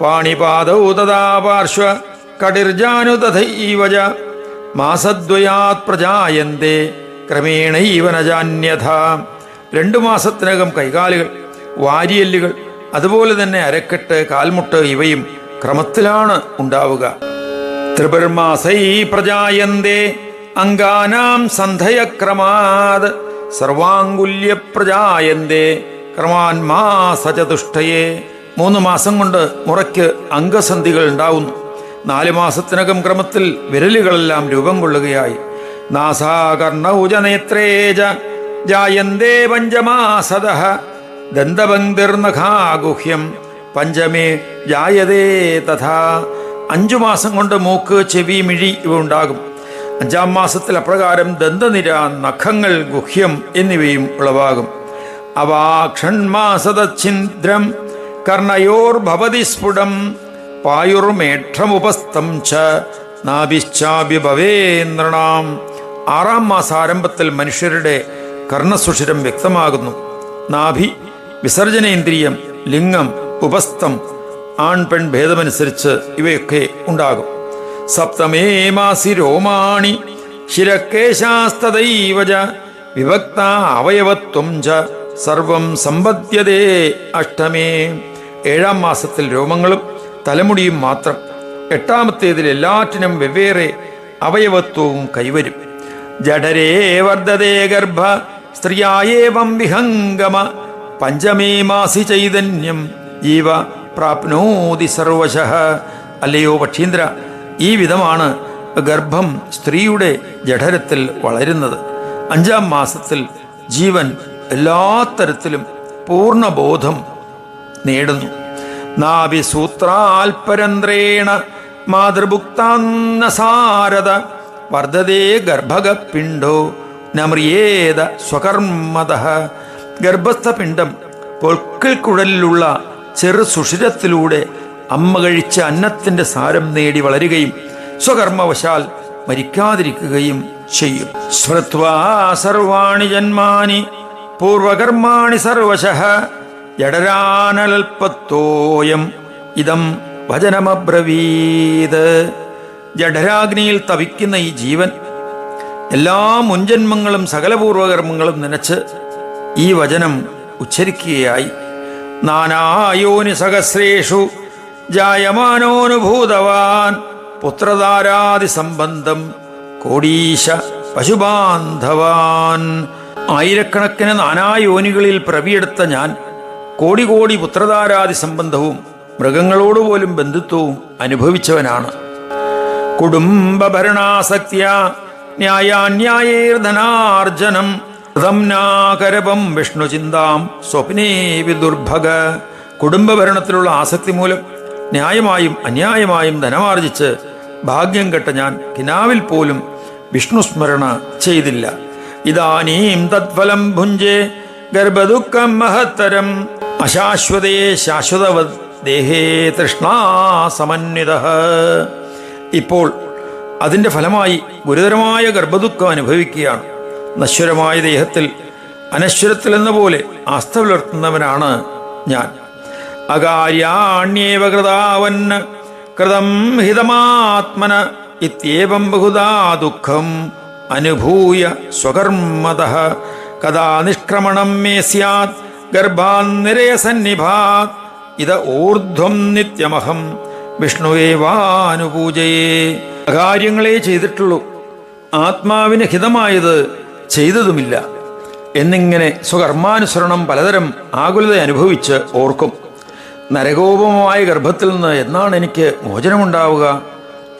പാണിപാദൗ തഥാ പാർശ്വ കടിർജാനു തഥൈവച മാസദ്വയാത് പ്രജായന്തേ ക്രമേണൈവ ന ജാന്യഥ. 2 മാസത്തിനകം കൈകാലുകൾ, വാരിയെല്ലുകൾ, അതുപോലെ തന്നെ അരക്കെട്ട്, കാൽമുട്ട് ഇവയും ക്രമത്തിലാണ് ഉണ്ടാവുക. ത്രിപുർമാസൈ പ്രജായന്തേ അംഗാനാം സന്ധയക്രമാത് സർവാങ്കുല്യ പ്രജായന്തേ ക്രമാൻ മാസചതുഷ്ടയേ. 3 മാസം കൊണ്ട് മുറയ്ക്ക് അംഗസന്ധികൾ ഉണ്ടാവുന്നു. 4 മാസത്തിനകം ക്രമത്തിൽ വിരലുകളെല്ലാം രൂപം കൊള്ളുകയായി നാസാകർണൗ ച നേത്രേ ച ജായന്തേ പഞ്ചമാസദഃ ദന്തപങ്ക്തിർനഖാഗുഹ്യം പഞ്ചമേ ജായതേ തഥാ. 5 മാസം കൊണ്ട് മൂക്ക്, ചെവി, മിഴി ഇവ ഉണ്ടാകും. 5-ാം മാസത്തിൽ അപ്രകാരം ദന്തനിര, നഖങ്ങൾ, ഗുഹ്യം എന്നിവയും ഉളവാകും. അവാക്ഷൺമാസതച്ഛിദ്രം കർണയോർഭവതി സ്ഫുടം പായുർമേക്ഷമുപസ്ഥം ച നാഭിശ്ചാഭ്യഭവേന്ദ്രണാം. 6-ാം മാസാരംഭത്തിൽ മനുഷ്യരുടെ കർണസുഷിരം വ്യക്തമാകുന്നു. നാഭി, വിസർജനേന്ദ്രിയം, ലിംഗം, ഉപസ്ഥം, ആൺ പെൺ ഭേദമനുസരിച്ച് ഇവയൊക്കെ ഉണ്ടാകും. സപ്തമേ മാസി രോമാണി ശിരക്കേശാസ്തദൈവ ച വിഭക്ത അവയവത്വം ച സർവം സമ്പദ്യതേ അഷ്ടമേ. 7-ാം മാസത്തിൽ രോമങ്ങളും തലമുടിയും മാത്രം. 8-ാമത്തേതിൽ എല്ലാറ്റിനും വെവ്വേറെ അവയവത്വവും കൈവരും. ജഠരേ വർദ്ധതേ ഗർഭ സ്ത്രീയായേവം വിഹംഗമ പഞ്ചമേ മാസി ചൈതന്യം ജീവ പ്രാപ്നോതി സർവശഃ. അല്ലയോ പക്ഷീന്ദ്ര, ഈ വിധമാണ് ഗർഭം സ്ത്രീയുടെ ജഠരത്തിൽ വളരുന്നത്. 5-ാം മാസത്തിൽ ജീവൻ എല്ലാ തരത്തിലും പൂർണ്ണബോധം നേടുന്നു. നാഭിസൂത്രാൽപരന്ത്രേണ മാതൃഭുക്താന്നസാരത വർദ്ധതേ ഗർഭക പിണ്ഡോ നമ്രിയേത സ്വകർമ്മതഃ. ഗർഭസ്ഥ പിണ്ഡം പൊക്കിൾക്കുഴലിലുള്ള ചെറു സുഷിരത്തിലൂടെ അമ്മ കഴിച്ച അന്നത്തിന്റെ സാരം നേടി വളരുകയും സ്വകർമ്മവശാൽ മരിക്കാതിരിക്കുകയും ചെയ്യും. ശ്രുത്വാ സർവാണി ജന്മാനി പൂർവകർമാണി സർവശഃ ജഠരാനൽപത്തോയം ഇതം വചനമബ്രവീത്. ജഠരാഗ്നിയിൽ തവിക്കുന്ന ഈ ജീവൻ എല്ലാ മുൻജന്മങ്ങളും സകല പൂർവകർമ്മങ്ങളും നനച്ച് ഈ വചനം ഉച്ചരിക്കുകയായി. നാനായോനി സഹസ്രേഷു ജായമാനോനുഭൂതവാൻ പുത്രധാരാദി സംബന്ധം കോടീശ പശുബാന്ധവാൻ. 1000കണക്കിന് നാനായോനികളിൽ പ്രവിയെടുത്ത ഞാൻ കോടി കോടി പുത്രധാരാദി സംബന്ധവും മൃഗങ്ങളോടുപോലും ബന്ധുത്വവും അനുഭവിച്ചവനാണ്. കുടുംബഭരണാസക്തിയ ന്യായാന്യായേർധനാർജനം നാകരപം വിഷ്ണുചിന്താം സ്വപ്നേ വിദുർഭഗ. കുടുംബഭരണത്തിലുള്ള ആസക്തി മൂലം ന്യായമായും അന്യായമായും ധനമാർജിച്ച് ഭാഗ്യം കെട്ട ഞാൻ കിനാവിൽ പോലും വിഷ്ണുസ്മരണ ചെയ്തില്ല. ഇതാനീം തത്ഫലം ഭുഞ്ചേ ഗർഭദുഃഖം മഹത്തരം അശാശ്വതേ ശാശ്വതവത് ദേഹേ തൃഷ്ണാസമന്വിതഃ. ഇപ്പോൾ അതിൻ്റെ ഫലമായി ഗുരുതരമായ ഗർഭദുഃഖം അനുഭവിക്കുകയാണ്. നശ്വരമായ ദേഹത്തിൽ അനശ്വരത്തിൽ എന്ന പോലെ ആസ്ഥ പുലർത്തുന്നവനാണ് ഞാൻ. അകാര്യാണ്യേവ കൃതാവന്ന കൃതം ഹിതമാത്മന ഇത്യേവം ബഹുധാ ദുഃഖം അനുഭൂയ സ്വകർമ്മതഃ കഥാ നിഷ്ക്രമണം മേ സ്യാത് ഗർഭാന്നിരയസന്നിഭാത് ഇത ഊർധ്വം നിത്യമഹം വിഷ്ണുവേവാനുപൂജയേ. അകാര്യങ്ങളെ ചെയ്തിട്ടുള്ളൂ, ആത്മാവിന് ഹിതമായത് ചെയ്തതുമില്ല എന്നിങ്ങനെ സ്വകർമാനുസരണം പലതരം ആകുലത അനുഭവിച്ച് ഓർക്കും. നരകോപമായ ഗർഭത്തിൽ നിന്ന് എന്നാണ് എനിക്ക് മോചനമുണ്ടാവുക?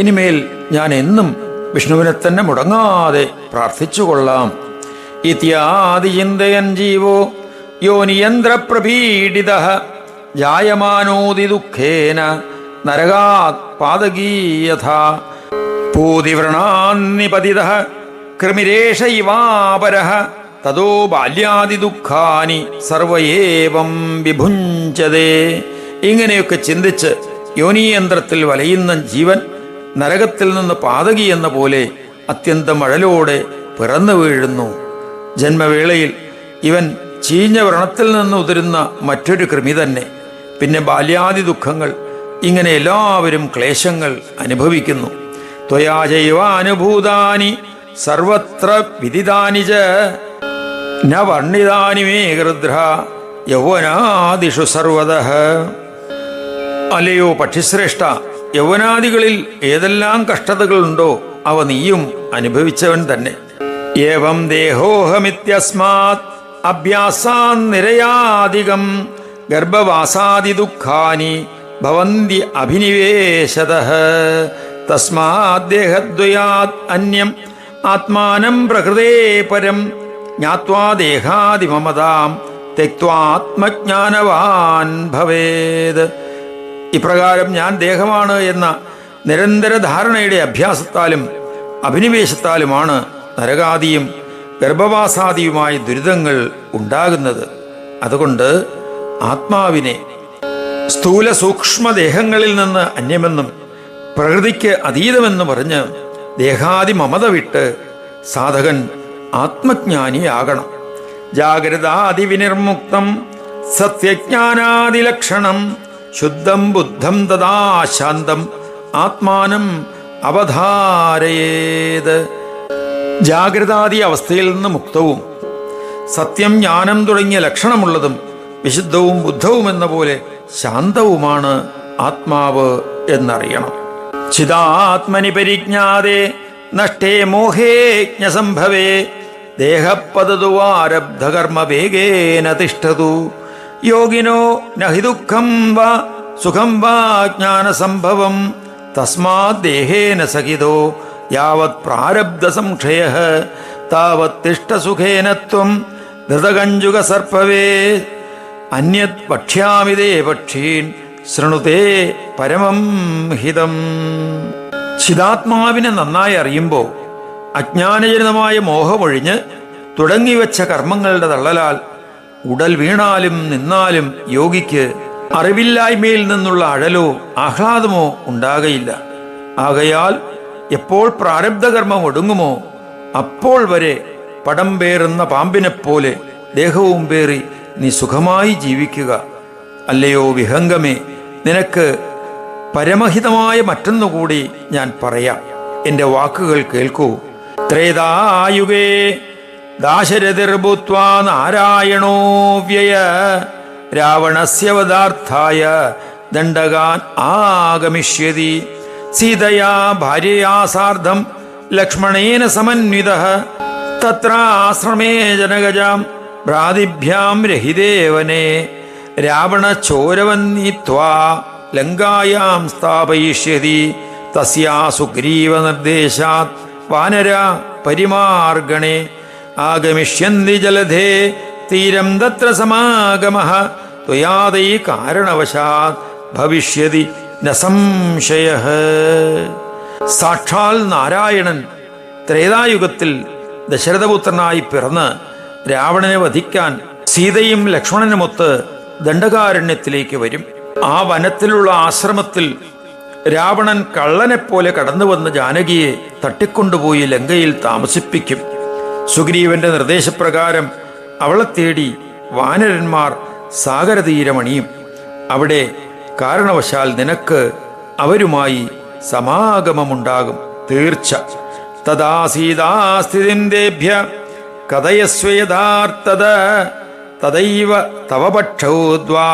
ഇനിമേൽ ഞാൻ എന്നും വിഷ്ണുവിനെ തന്നെ മുടങ്ങാതെ പ്രാർത്ഥിച്ചുകൊള്ളാം. ഇത്യാദി ചിന്തയൻ ജീവോ യോനിയന്ത്രപ്രപീഡിതഃ ജായമാനോതി ദുഃഖേന നരകാത് പാതകീയഥാ പൂതിവ്രണാന്നിപതിതഃ കൃമിരേഷ ഇവാപരഃ തതോ ബാല്യാദി ദുഃഖാനി സർവയേവം വിഭുഞ്ചതേ. ഇങ്ങനെയൊക്കെ ചിന്തിച്ച് യോനീയന്ത്രത്തിൽ വലയുന്ന ജീവൻ നരകത്തിൽ നിന്ന് പാതകി എന്ന പോലെ അത്യന്തം അഴലോടെ പിറന്നു വീഴുന്നു. ജന്മവേളയിൽ ഇവൻ ചീഞ്ഞ വ്രണത്തിൽ നിന്ന് ഉതിരുന്ന മറ്റൊരു കൃമി തന്നെ. പിന്നെ ബാല്യാദി ദുഃഖങ്ങൾ. ഇങ്ങനെ എല്ലാവരും ക്ലേശങ്ങൾ അനുഭവിക്കുന്നു. ത്വയാ ചൈവാനുഭൂതാനി സർവത്ര വിദിതാനി ച ന വർണ്ണിതാനി മേ ഗൃധ്ര യൗവനാദിഷു സർവതഃ. അല്ലയോ പക്ഷിശ്രേഷ്ഠ, യൗവനാദികളിൽ ഏതെല്ലാം കഷ്ടതകളുണ്ടോ അവ നീയും അനുഭവിച്ചവൻ തന്നെ. ഏവം ദേഹോഹമിത്യസ്മാത് അഭ്യാസാന്നിരയാധികം ഗർഭവാസാദി ദുഃഖാനി ഭവന്തി അഭിനിവേശതഃ തസ്മാത് ദേഹദ്വയാത് അന്യം ആത്മാനം പ്രകൃതേ പരം ജ്ഞാത്വാ ദേഹാദിമമതാം തെക്വാത്മജ്ഞാനവാൻ ഭവേത്. ഇപ്രകാരം ഞാൻ ദേഹമാണ് എന്ന നിരന്തര ധാരണയുടെ അഭ്യാസത്താലും അഭിനിവേശത്താലുമാണ് നരകാദിയും ഗർഭവാസാദിയുമായ ദുരിതങ്ങൾ ഉണ്ടാകുന്നത്. അതുകൊണ്ട് ആത്മാവിനെ സ്ഥൂല സൂക്ഷ്മദേഹങ്ങളിൽ നിന്ന് അന്യമെന്നും പ്രകൃതിക്ക് അതീതമെന്ന് പറഞ്ഞ് ദേഹാദി മമത വിട്ട് സാധകൻ ആത്മജ്ഞാനിയാകണം. ജാഗ്രതാദിവിനിർമുക്തം സത്യജ്ഞാനാദിലക്ഷണം ശുദ്ധം ബുദ്ധം തഥാ ശാന്തം ആത്മാനം അവധാരയേത്. ജാഗ്രതാദി അവസ്ഥയിൽ നിന്ന് മുക്തവും സത്യം ജ്ഞാനം തുടങ്ങിയ ലക്ഷണമുള്ളതും വിശുദ്ധവും ബുദ്ധവും എന്ന പോലെ ശാന്തവുമാണ് ആത്മാവ് എന്നറിയണം. ചിദാത്മനി പരിജ്ഞാതേ നഷ്ടേ മോഹേ ജ്ഞസംഭവേ ദേഹപതതുവാരബ്ധകർമ്മ വേഗേന തിഷ്ഠതു യോഗിനോ നഹി ദുഃഖം വാ സുഖം വാ ജ്ഞാനസംഭവം തസ്മാത് ദേഹേന സഹിതോ യാവത് പ്രാരബ്ധ സംക്ഷയഃ താവത് തിഷ്ഠസുഖേന ത്വം ധൃതകഞ്ജുക സർപ്പവേ അന്യത് വക്ഷ്യാമി തേ പക്ഷീൻ ശൃണുതേ പരമം ഹിതം. ചിദാത്മാവിനെ നന്നായി അറിയുമ്പോൾ അജ്ഞാനജനിതമായ മോഹമൊഴിഞ്ഞ് തുടങ്ങിവെച്ച കർമ്മങ്ങളുടെ തള്ളലാൽ ഉടൽ വീണാലും നിന്നാലും യോഗിക്ക് അറിവില്ലായ്മയിൽ നിന്നുള്ള അഴലോ ആഹ്ലാദമോ ഉണ്ടാകയില്ല. ആകയാൽ എപ്പോൾ പ്രാരബ്ധകർമ്മം ഒടുങ്ങുമോ അപ്പോൾ വരെ പടം പേറുന്ന പാമ്പിനെപ്പോലെ ദേഹവും പേറി നീ സുഖമായി ജീവിക്കുക. അല്ലയോ വിഹംഗമേ, നിനക്ക് പരമഹിതമായ മറ്റൊന്നുകൂടി ഞാൻ പറയാം. എൻ്റെ വാക്കുകൾ കേൾക്കൂ. ത്രേതായുഗേ ദാശരഥിർഭൂത്വാ നാരായണോ വ്യയ രാവണസ്യ വധാർത്ഥായ ദണ്ഡകാൻ ആഗമിഷ്യതി സീതയാ ഭാര്യയാ സാർദ്ധം ലക്ഷ്മണേന സമന്വിതഃ തത്രാശ്രമേ ജനകജാം ഭ്രാതിഭ്യാം രഹിദേവനെ രാവണചോരവൻ നീത്വാ ലങ്കായാം സ്ഥാപയിഷ്യതി തസ്യാ സുഗ്രീവ നിർദ്ദേശാത് വാനര പരിമാർഗണേ ആഗമിഷ്യന്തി ജലധേ തീരം തത്ര സമാഗമഃ ത്വയാദൈ കാരണവശാത് ഭവിഷ്യതി ന സംശയഃ. സാക്ഷാൽ നാരായണൻ ത്രേതായുഗത്തിൽ ദശരഥപുത്രനായി പിറന്ന് രാവണനെ വധിക്കാൻ സീതയും ലക്ഷ്മണനുമൊത്ത് ദണ്ഡകാരണ്യത്തിലേക്ക് വരും. ആ വനത്തിലുള്ള ആശ്രമത്തിൽ രാവണൻ കള്ളനെപ്പോലെ കടന്നുവന്ന് ജാനകിയെ തട്ടിക്കൊണ്ടുപോയി ലങ്കയിൽ താമസിപ്പിക്കും. സുഗ്രീവന്റെ നിർദ്ദേശപ്രകാരം അവളെ തേടി വാനരന്മാർ സാഗരതീരമണിയും. അവിടെ കാരണവശാൽ നിനക്ക് അവരുമായി സമാഗമമുണ്ടാകും തീർച്ച. തഥാ സീതാസ്ഥിതിം ദേഭ്യ കഥയസ്വ യഥാർത്ഥത തദൈവ തവ പക്ഷൗ ദ്വാ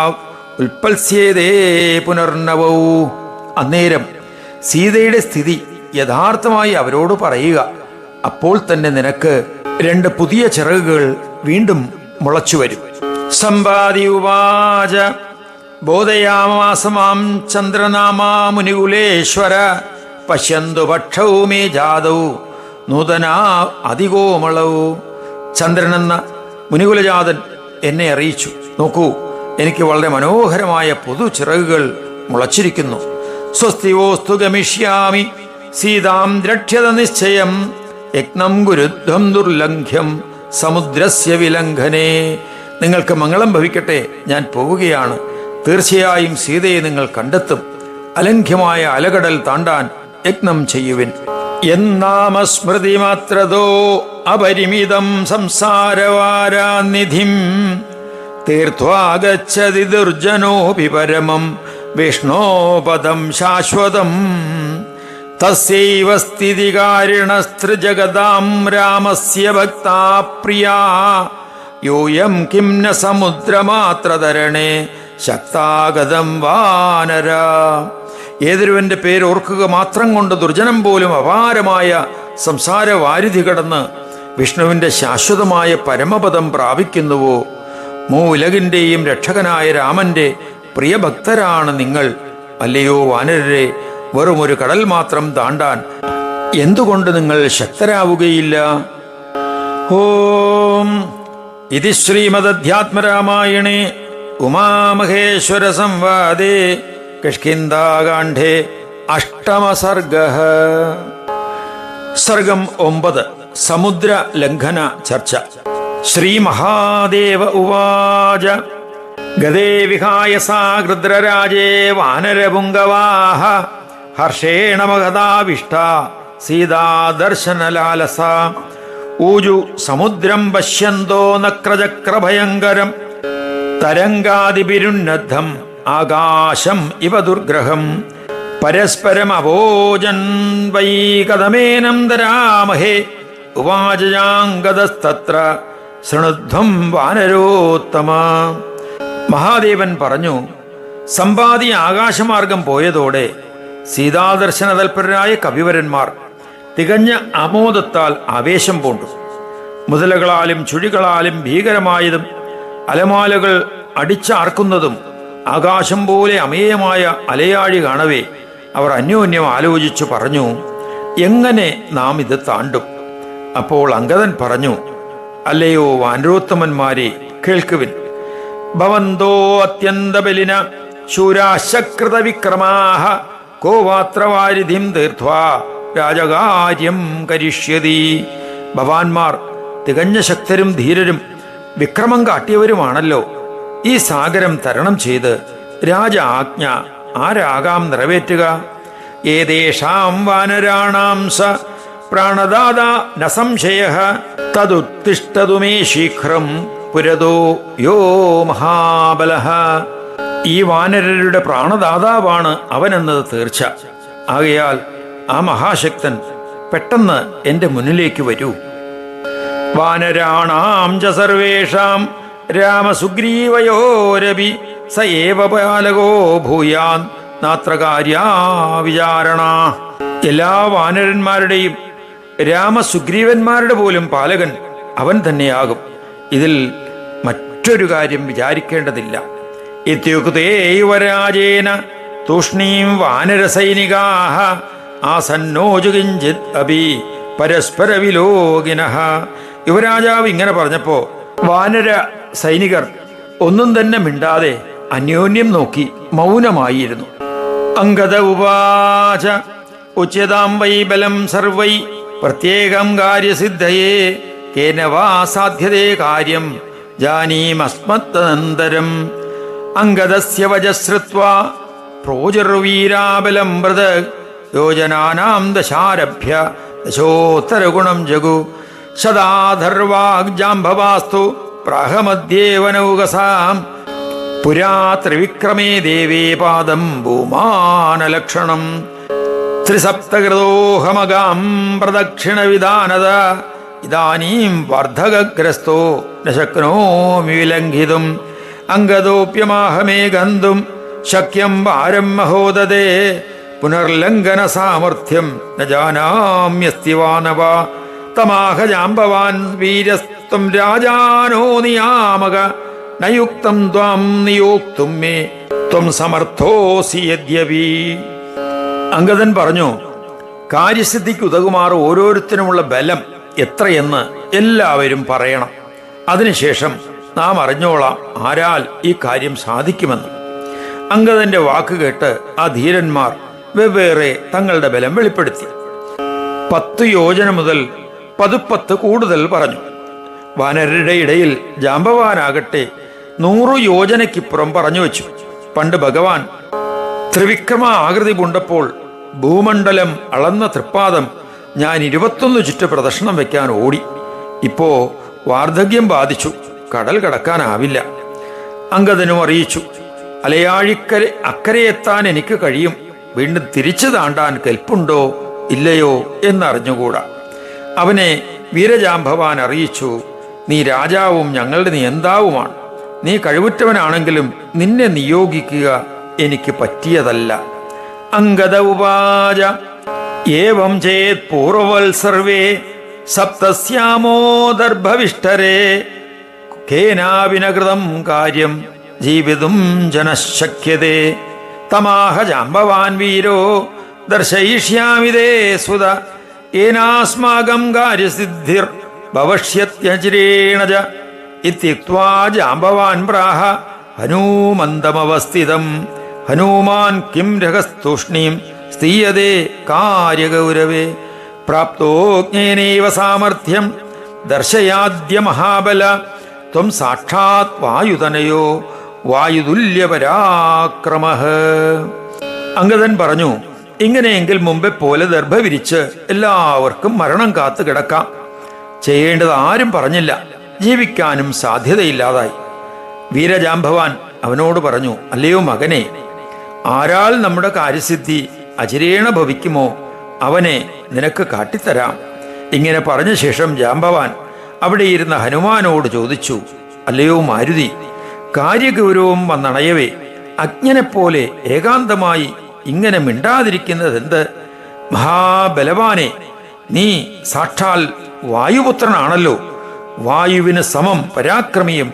ഉൽപ്പത്സ്യേതേ പുനർനവൗ. അന്നേരം സീതയുടെ സ്ഥിതി യഥാർത്ഥമായി അവരോട് പറയുക. അപ്പോൾ തന്നെ നിനക്ക് രണ്ട് പുതിയ ചിറകുകൾ വീണ്ടും മുളച്ചുവരും. സമ്പാദി ഉവാച ബോധയാമാസമാം ചന്ദ്രനാമാ മുനികുലേശ്വര പശ്യന്തു പക്ഷൗ മേ ജാതൗ നൂതനാ അതികോമളൗ. ചന്ദ്രനെന്ന മുനികുലജാതൻ എന്നെ അറിയിച്ചു. നോക്കൂ, എനിക്ക് വളരെ മനോഹരമായ പുതു ചിറകുകൾ മുളച്ചിരിക്കുന്നു. സ്വസ്തിവോസ്തു ഗമിഷ്യാമി സീതാം ദ്രക്ഷ്യത നിശ്ചയം യജ്ഞം ഗുരുധ്വം ദുർലംഘ്യം സമുദ്രസ്യ വിലംഘനേ. നിങ്ങൾക്ക് മംഗളം ഭവിക്കട്ടെ, ഞാൻ പോവുകയാണ്. തീർച്ചയായും സീതയെ നിങ്ങൾ കണ്ടെത്തും. അലംഘ്യമായ അലകടൽ താണ്ടാൻ യജ്ഞം ചെയ്യുവിൻ. എന്നാമസ്മൃതി മാത്രതോ അപരിമിതം സംസാരവാരാനിധിം തീർത്വാഗച്ഛതി ദുർജനോപി പരമം വിഷ്ണോപദം ശാശ്വതം തസ്യൈവ സ്ഥിതികാരിണസ്ത്രിജഗതാം രാമസ്യ ഭക്താ പ്രിയാ യോയം കിം ന സമുദ്രമാത്രതരണേ ശക്താഗതം വാനര. ഏതൊരുവന്റെ പേര് ഓർക്കുക മാത്രം കൊണ്ട് ദുർജനം പോലും അപാരമായ സംസാരവാരിധി കടന്ന് വിഷ്ണുവിന്റെ ശാശ്വതമായ പരമപദം പ്രാപിക്കുന്നുവോ, മൂലകിന്റെയും രക്ഷകനായ രാമന്റെ പ്രിയഭക്തരാണ് നിങ്ങൾ. അല്ലയോ വാനരരെ, വെറുമൊരു കടൽ മാത്രം താണ്ടാൻ എന്തുകൊണ്ട് നിങ്ങൾ ശക്തരാവുകയില്ല? ഓം ഇതി ശ്രീമദധ്യാത്മരാമായണേ ഉമാമഹേശ്വര സംവാദേ കിഷ്കിന്ധാകാണ്ഡേ അഷ്ടമസർഗഃ. സർഗം 9. സമുദ്ര ലംഘന ചർച്ച. ശ്രീ മഹാദേവ ഉവാച ഗദേ വിഹായ സാ ഗൃദ്രരാജേ വാനരപുങ്കവാഹ ഹർഷേണ മഹദാവിഷ്ട സീതാദർശനലാലസ ഊജു സമുദ്രം പശ്യന്തോ നക്രചക്രഭയങ്കരം തരംഗാദിഭിരുന്നദ്ധം ആകാശം ഇവ ദുർഗ്രഹം പരസ്പരം അവോജൻ വൈ കഥമേനം ദരാമഹേ ഉവാചയാംഗതസ്തത്ര ശൃണുധ്വം വാനരോത്തമ. മഹാദേവൻ പറഞ്ഞു, സമ്പാദി ആകാശമാർഗം പോയതോടെ സീതാദർശന തൽപരരായ കവിവരന്മാർ തികഞ്ഞ ആമോദത്താൽ ആവേശം പൂണ്ടു. മുതലകളാലും ചുഴികളാലും ഭീകരമായതും അലമാലകൾ അടിച്ചാർക്കുന്നതും ആകാശം പോലെ അമേയമായ അലയാഴി കാണവേ അവർ അന്യോന്യം ആലോചിച്ചു പറഞ്ഞു, എങ്ങനെ നാം ഇത് താണ്ടും? അപ്പോൾ അംഗദൻ പറഞ്ഞു, അല്ലയോ വാനരോത്തമന്മാരെ, കേൾക്കുവിൻ. ഭവന്തോ അത്യന്തബലിന ശൂരാശകൃത വിക്രമാഹ കോവാത്രവാരിധിം തീർഥ്വാ രാജകാര്യം കരിഷ്യതി. ഭവാന്മാർ തികഞ്ഞ ശക്തരും ധീരരും വിക്രമം കാട്ടിയവരുമാണല്ലോ. ഈ സാഗരം തരണം ചെയ്ത് രാജ ആജ്ഞ ആരാകാം നിറവേറ്റുക? ഏതേഷാം വാനരാണാം സ പ്രാണദാത ന സംശയഃ തദുത്തിഷ്ഠതു മേ ശീഘ്രം പുരതോ യോ മഹാബലഃ. ഈ വാനരരുടെ പ്രാണദാതാവാണ് അവനെന്നത് തീർച്ച. ആകയാൽ ആ മഹാശക്തൻ പെട്ടെന്ന് എന്റെ മുന്നിലേക്ക് വരൂ. വാനരാണാം ച സർവേഷാം രാമസുഗ്രീവയോരപി സ ഏവ ബാലകോ ഭൂയാൻ നാത്ര കാര്യാ വിചാരണ. എല്ലാ വാനരന്മാരുടെയും രാമസുഗ്രീവന്മാരുടെ പോലും പാലകൻ അവൻ തന്നെയാകും. ഇതിൽ മറ്റൊരു കാര്യം വിചാരിക്കേണ്ടതില്ല. ഇത്യുക്തേ യുവരാജേന തൂഷ്ണീം വാനരസൈനികാഃ ആസന്നോചു കിഞ്ചിത് അപി പരസ്പര വിലോകിനഃ. യുവരാജാവ് ഇങ്ങനെ പറഞ്ഞപ്പോ വാനര സൈനികർ ഒന്നും തന്നെ മിണ്ടാതെ അന്യോന്യം നോക്കി മൗനമായിരുന്നു. അംഗദ ഉവാച ഉച്യതാം വൈ ബലം സർവൈ പ്രത്യേകം കാര്യസിദ്ധയേ കേന വാ സാധ്യതേ കാര്യം ജാനീമസ്മത്തനന്തരം. അംഗദസ്യ വചശ്രുത്വാ പ്രോജുർവീരാബലം വൃത് യോജനാനാം ദശാരഭ്യ ദശോത്തരഗുണം ജഗു ശതാധർവാഗ്ജാംഭവാസ്തു പ്രാഹമദ്യേവനൗകസാം പുരാ ത്രിവിക്രമേ ദേവേ പാദം ഭൂമാനലക്ഷണം ത്രിസപ്തകൃതോഹമകാം പ്രദക്ഷിണ വിധാനത ഇദാനീം വാർദ്ധകഗ്രസ്തോ ന ശക്നോമി വിലംഘിതും അംഗദോപ്യമാഹമേ ഗന്ധും ശക്യം ഭാരം മഹോദദേ പുനർലംഘന സാമർഥ്യം ന ജാനാമ്യസ്തി വാനവ തമാഹ ജാംബവാൻ വീരസ്ത്വം രാജാനോ നിയാമക നയുക്തം ത്വാം നിയോക്തും മേ ത്വം സമർത്ഥോസി യദ്യപി. അംഗദൻ പറഞ്ഞു, കാര്യസിദ്ധിക്ക് ഉതകുമാർ ഓരോരുത്തരുമുള്ള ബലം എത്രയെന്ന് എല്ലാവരും പറയണം. അതിനുശേഷം നാം അറിഞ്ഞോളാം ആരാൽ ഈ കാര്യം സാധിക്കുമെന്ന്. അംഗദന്റെ വാക്ക് കേട്ട് ആ ധീരന്മാർ വെവ്വേറെ തങ്ങളുടെ ബലം വെളിപ്പെടുത്തി. 10 യോജന മുതൽ 10 കൂടുതൽ പറഞ്ഞു. വാനരരുടെ ഇടയിൽ ജാംബവാനാകട്ടെ 100 യോജനയ്ക്കിപ്പുറം പറഞ്ഞു വെച്ചു. പണ്ട് ഭഗവാൻ ത്രിവിക്രമ ആകൃതി പൂണ്ടപ്പോൾ ഭൂമണ്ഡലം അളന്ന തൃപ്പാദം ഞാൻ 21 ചുറ്റ് പ്രദക്ഷിണം വെക്കാൻ ഓടി. ഇപ്പോ വാർദ്ധക്യം ബാധിച്ചു, കടൽ കടക്കാനാവില്ല. അംഗദനും അറിയിച്ചു, അലയാഴിക്കര അക്കരയെത്താൻ എനിക്ക് കഴിയും, വീണ്ടും തിരിച്ചു താണ്ടാൻ കെൽപ്പുണ്ടോ ഇല്ലയോ എന്നറിഞ്ഞുകൂടാ. അവനെ വീരജാംബവാൻ അറിയിച്ചു, നീ രാജാവും ഞങ്ങളുടെ നിയന്താവുമാണ്. നീ കഴിവുറ്റവനാണെങ്കിലും നിന്നെ നിയോഗിക്കുക എനിക്ക് പറ്റിയതല്ല. അംഗദ ഉവാച ഏവം ചേത് പൂർവവൽ സർവേ സപ്തസ്യാമോ ദർഭവിഷ്ടരേ കേനാവിനകൃതം കാര്യം ജീവിതും ജനശക്യതേ തമാഹ ജാംബവാൻ വീരോ ദർശയിഷ്യാമി തേ സുത ഏനാസ്മാകം കാര്യസിദ്ധിർ ഭവിഷ്യത്യചിരേണ ച ഇത്യുക്ത്വാ ജാംബവാൻ പ്രാഹ ഹനൂമന്തമവസ്ഥിതം ഹനൂമാൻ കിം രഹസ്തൂഷ്ണീം സ്തീയതേ കാര്യഗൗരവേ പ്രാപ്തോ ജ്ഞേനൈവ സാമർഥ്യം ദർശയാദ്യ മഹാബല ത്വം സാക്ഷാത് വായുതനയോ വായുതുല്യപരാക്രമഃ. അംഗദൻ പറഞ്ഞു, ഇങ്ങനെയെങ്കിൽ മുമ്പേ പോലെ ദർഭ വിരിച്ച് എല്ലാവർക്കും മരണം കാത്തു കിടക്കാം. ചെയ്യേണ്ടത് ആരും പറഞ്ഞില്ല. ജീവിക്കാനും സാധ്യതയില്ലാതായി. വീരജാംബവാൻ അവനോട് പറഞ്ഞു, അല്ലയോ മകനെ, ആരാൽ നമ്മുടെ കാര്യസിദ്ധി അചിരേണ ഭവിക്കുമോ അവനെ നിനക്ക് കാട്ടിത്തരാം. ഇങ്ങനെ പറഞ്ഞ ശേഷം ജാംബവാൻ അവിടെ ഇരുന്ന ഹനുമാനോട് ചോദിച്ചു, അല്ലയോ മാരുതി, കാര്യഗൗരവം വന്നണയവേ അജ്ഞനെപ്പോലെ ഏകാന്തമായി ഇങ്ങനെ മിണ്ടാതിരിക്കുന്നതെന്ത്? മഹാബലവാനെ, നീ സാക്ഷാൽ വായുപുത്രനാണല്ലോ. വായുവിന് സമം പരാക്രമിയും.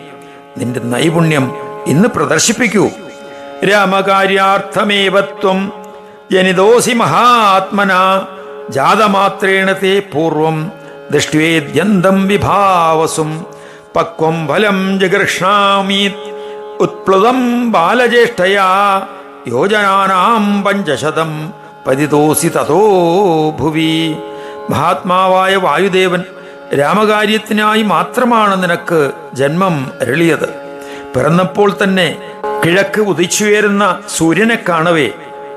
നിന്റെ നൈപുണ്യം ഇന്ന് പ്രദർശിപ്പിക്കൂ. രാമകാര്യാർത്ഥമേവത്വം ജനിതോസി മഹാത്മന ജാതമാത്രേണ തേ പൂർവം ദൃഷ്ട്വേദ്യന്തം വിഭാവസും പക്വം ഫലം ജഗർഷ്ണാമി ഉത്പ്ലുതം ബാലജ്യേഷ്ഠയാ യോജനാനാം 500 പതിതോസി തതോ ഭുവി. മഹാത്മാവായ വായുദേവൻ രാമകാര്യത്തിനായി മാത്രമാണ് നിനക്ക് ജന്മം അരുളിയത്. പിറന്നപ്പോൾ തന്നെ കിഴക്ക് ഉദിച്ചുയരുന്ന സൂര്യനെ കാണവേ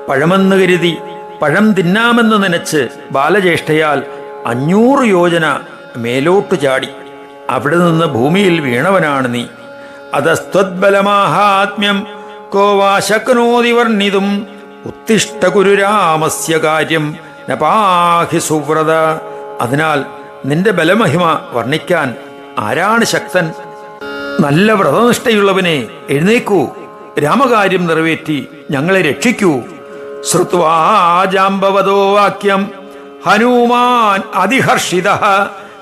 പഴമെന്ന് കരുതി പഴം തിന്നാമെന്ന് നനച്ച് ബാലജ്യേഷ്ഠയാൽ 500 യോജന മേലോട്ടു ചാടി അവിടെ നിന്ന് ഭൂമിയിൽ വീണവനാണ് നീ. അതസ്ത്വദ്ബലമാഹാത്മ്യം കോ വാ ശക്നോതി വർണ്ണിതും ഉത്തിഷ്ഠ കുരു രാമസ്യ കാര്യം ന പാഹി സുവ്രത. അതിനാൽ നിന്റെ ബലമഹിമ വർണ്ണിക്കാൻ ആരാണ് ശക്തൻ? നല്ല വ്രതനിഷ്ഠയുള്ളവനെ, എഴുന്നേക്കൂ, രാമകാര്യം നിറവേറ്റി ഞങ്ങളെ രക്ഷിക്കൂ. ശ്രുത്വാ ജാംബവതോ വാക്യം ഹനുമാൻ അതിഹർഷിതഃ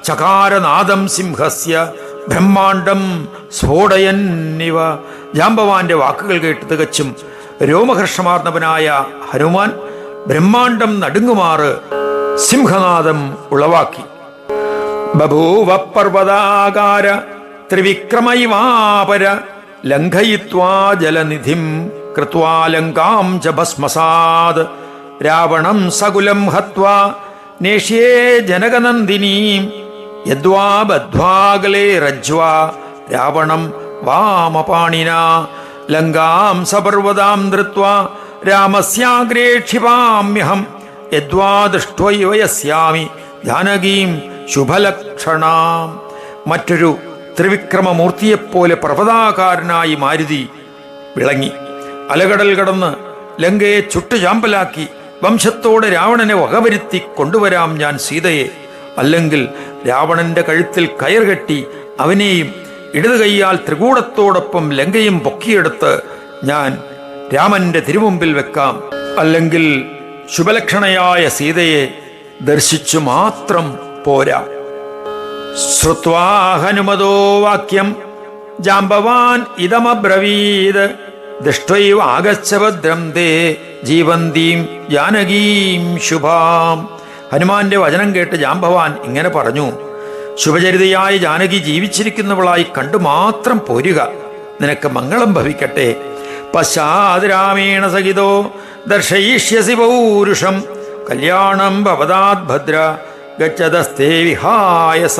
ചകാരനാദം സിംഹസ്യ ബ്രഹ്മാണ്ഡം സ്ഫോടയന്നിവ. ജാംബവാന്റെ വാക്കുകൾ കേട്ട് തികച്ചും രോമഹർഷമാർന്നവനായ ഹനുമാൻ ബ്രഹ്മാണ്ഡം നടുങ്ങുമാറ് സിംഹനാദം ഉളവാക്കി. ബഭൂവ പർവ്വതാകാര ത്രിവിക്രമൈവാപര ലംഘയിത്വാ ജലനിധിം കൃത്വാ ലങ്കാം ച ഭസ്മസാദ് രാവണം സകുലം ഹത്വാ നേഷ്യേ ജനകനന്ദിനീം യദ്വാ ബദ്ധ്വാഗലേ രജ്വാ രാവണം വാമപാണിനാ ലങ്കാം സപർവതാം ധൃത്വാ രാമസ്യാഗ്രേ ക്ഷിപാമ്യഹം യദ്വാ ദൃഷ്ട്വൈവ യസ്യാമി ജാനകീം ശുഭലക്ഷണാം. മറ്റൊരു ത്രിവിക്രമമൂർത്തിയെപ്പോലെ പർവ്വതാകാരനായി മാരുതി വിളങ്ങി. അലകടൽ കടന്ന് ലങ്കയെ ചുട്ടുചാമ്പലാക്കി വംശത്തോടെ രാവണനെ വകവരുത്തി കൊണ്ടുവരാം ഞാൻ സീതയെ. അല്ലെങ്കിൽ രാവണന്റെ കഴുത്തിൽ കയർ കെട്ടി അവനെയും ഇടതു കൈയാൽ ത്രികൂടത്തോടൊപ്പം ലങ്കയും പൊക്കിയെടുത്ത് ഞാൻ രാമന്റെ തിരുമുമ്പിൽ വെക്കാം. അല്ലെങ്കിൽ ശുഭലക്ഷണയായ സീതയെ ദർശിച്ചു മാത്രം പോരാ. ശ്രുത്വാ ഹനുമതോ വാക്യം ജാംബവാൻ ഇദമബ്രവീത് ദൃഷ്ട്വൈവ ആഗച്ഛ ഭദ്രം തേ ജീവന്തീം ജാനകീം ശുഭാം. ഹനുമാന്റെ വചനം കേട്ട് ജാംബവാൻ ഇങ്ങനെ പറഞ്ഞു, ശുഭചരിതയായ ജാനകി ജീവിച്ചിരിക്കുന്നവളായി കണ്ടു മാത്രം പോരുക, നിനക്ക് മംഗളം ഭവിക്കട്ടെ. പശ്ചാത് രാമേണ സഹിതോ ദർശയിഷ്യസി പൗരുഷം കല്യാണം ഭവതാത് ഭദ്ര ഗച്ഛതസ്തേ വിഹായസ.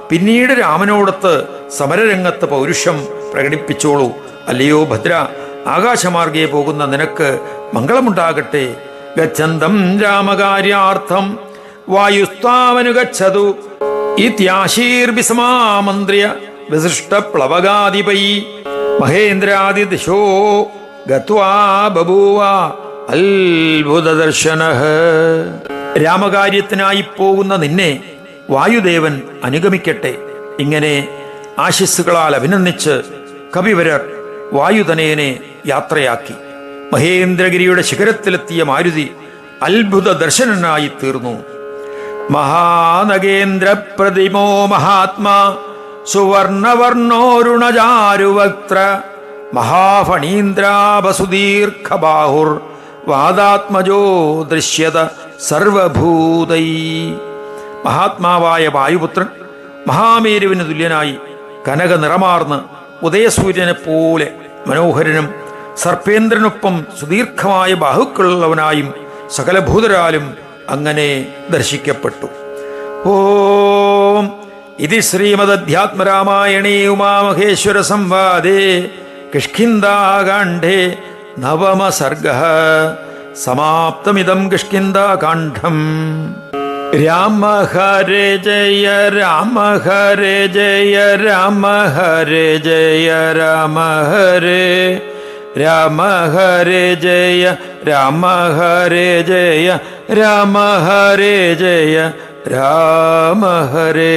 പിന്നീട് രാമനോടൊത്ത് സമരരംഗത്ത് പൗരുഷം പ്രകടിപ്പിച്ചോളൂ. അല്ലയോ ഭദ്ര, ആകാശമാർഗേ പോകുന്ന നിനക്ക് മംഗളമുണ്ടാകട്ടെ. ഗച്ഛന്തം രാമകാര്യാർത്ഥം വായുസ്താവനുഗച്ഛതു ഇത്യാശീർഭിസമാമന്ത്ര്യ വിശിഷ്ടപ്ലവകാധിപൈ മഹേന്ദ്രാദിദിശോ ഗത്വാ ബഭൂവ അത്ഭുതദർശനഃ. രാമകാര്യത്തിനായി പോകുന്ന നിന്നെ വായുദേവൻ അനുഗമിക്കട്ടെ. ഇങ്ങനെ ആശിസ്സുകളാൽ അഭിനന്ദിച്ച് കവിവരർ വായുതനയനെ യാത്രയാക്കി. മഹേന്ദ്രഗിരിയുടെ ശിഖരത്തിലെത്തിയ മാരുതി അത്ഭുത ദർശനനായി തീർന്നു. മഹാനഗേന്ദ്ര പ്രതിമോ മഹാത്മാ സുവർണവർണോരുണചാരുവക്ത്ര മഹാഫണീന്ദ്രാവസുദീർഘബാഹുർ വാദാത്മജോ ദൃശ്യത സർവഭൂതൈ. മഹാത്മാവായ വായുപുത്രൻ മഹാമേരുവിന് തുല്യനായി കനക നിറമാർന്ന് ഉദയസൂര്യനെ പോലെ മനോഹരനും സർപ്പേന്ദ്രനൊപ്പം സുദീർഘമായ ബാഹുക്കളുള്ളവനായും സകലഭൂതരാലും അങ്ങനെ ദർശിക്കപ്പെട്ടു. ഓം ഇതി ശ്രീമദധ്യാത്മരാമായണേ ഉമാമഹേശ്വര സംവാദേ കിഷ്കിന്ധാകാണ്ഡേ നവമ സർഗഃ സമാപ്തമിദം കിഷ്കിന്ധാകാണ്ഡം. രാമ ഹരേ ജയ രാമ ഹരേ ജയ രാമ ഹരേ ജയ രാമ ഹരേ രാമ ഹരേ ജയ രാമ ഹരേ ജയ രാമ ഹരേ ജയ രാമ ഹരേ.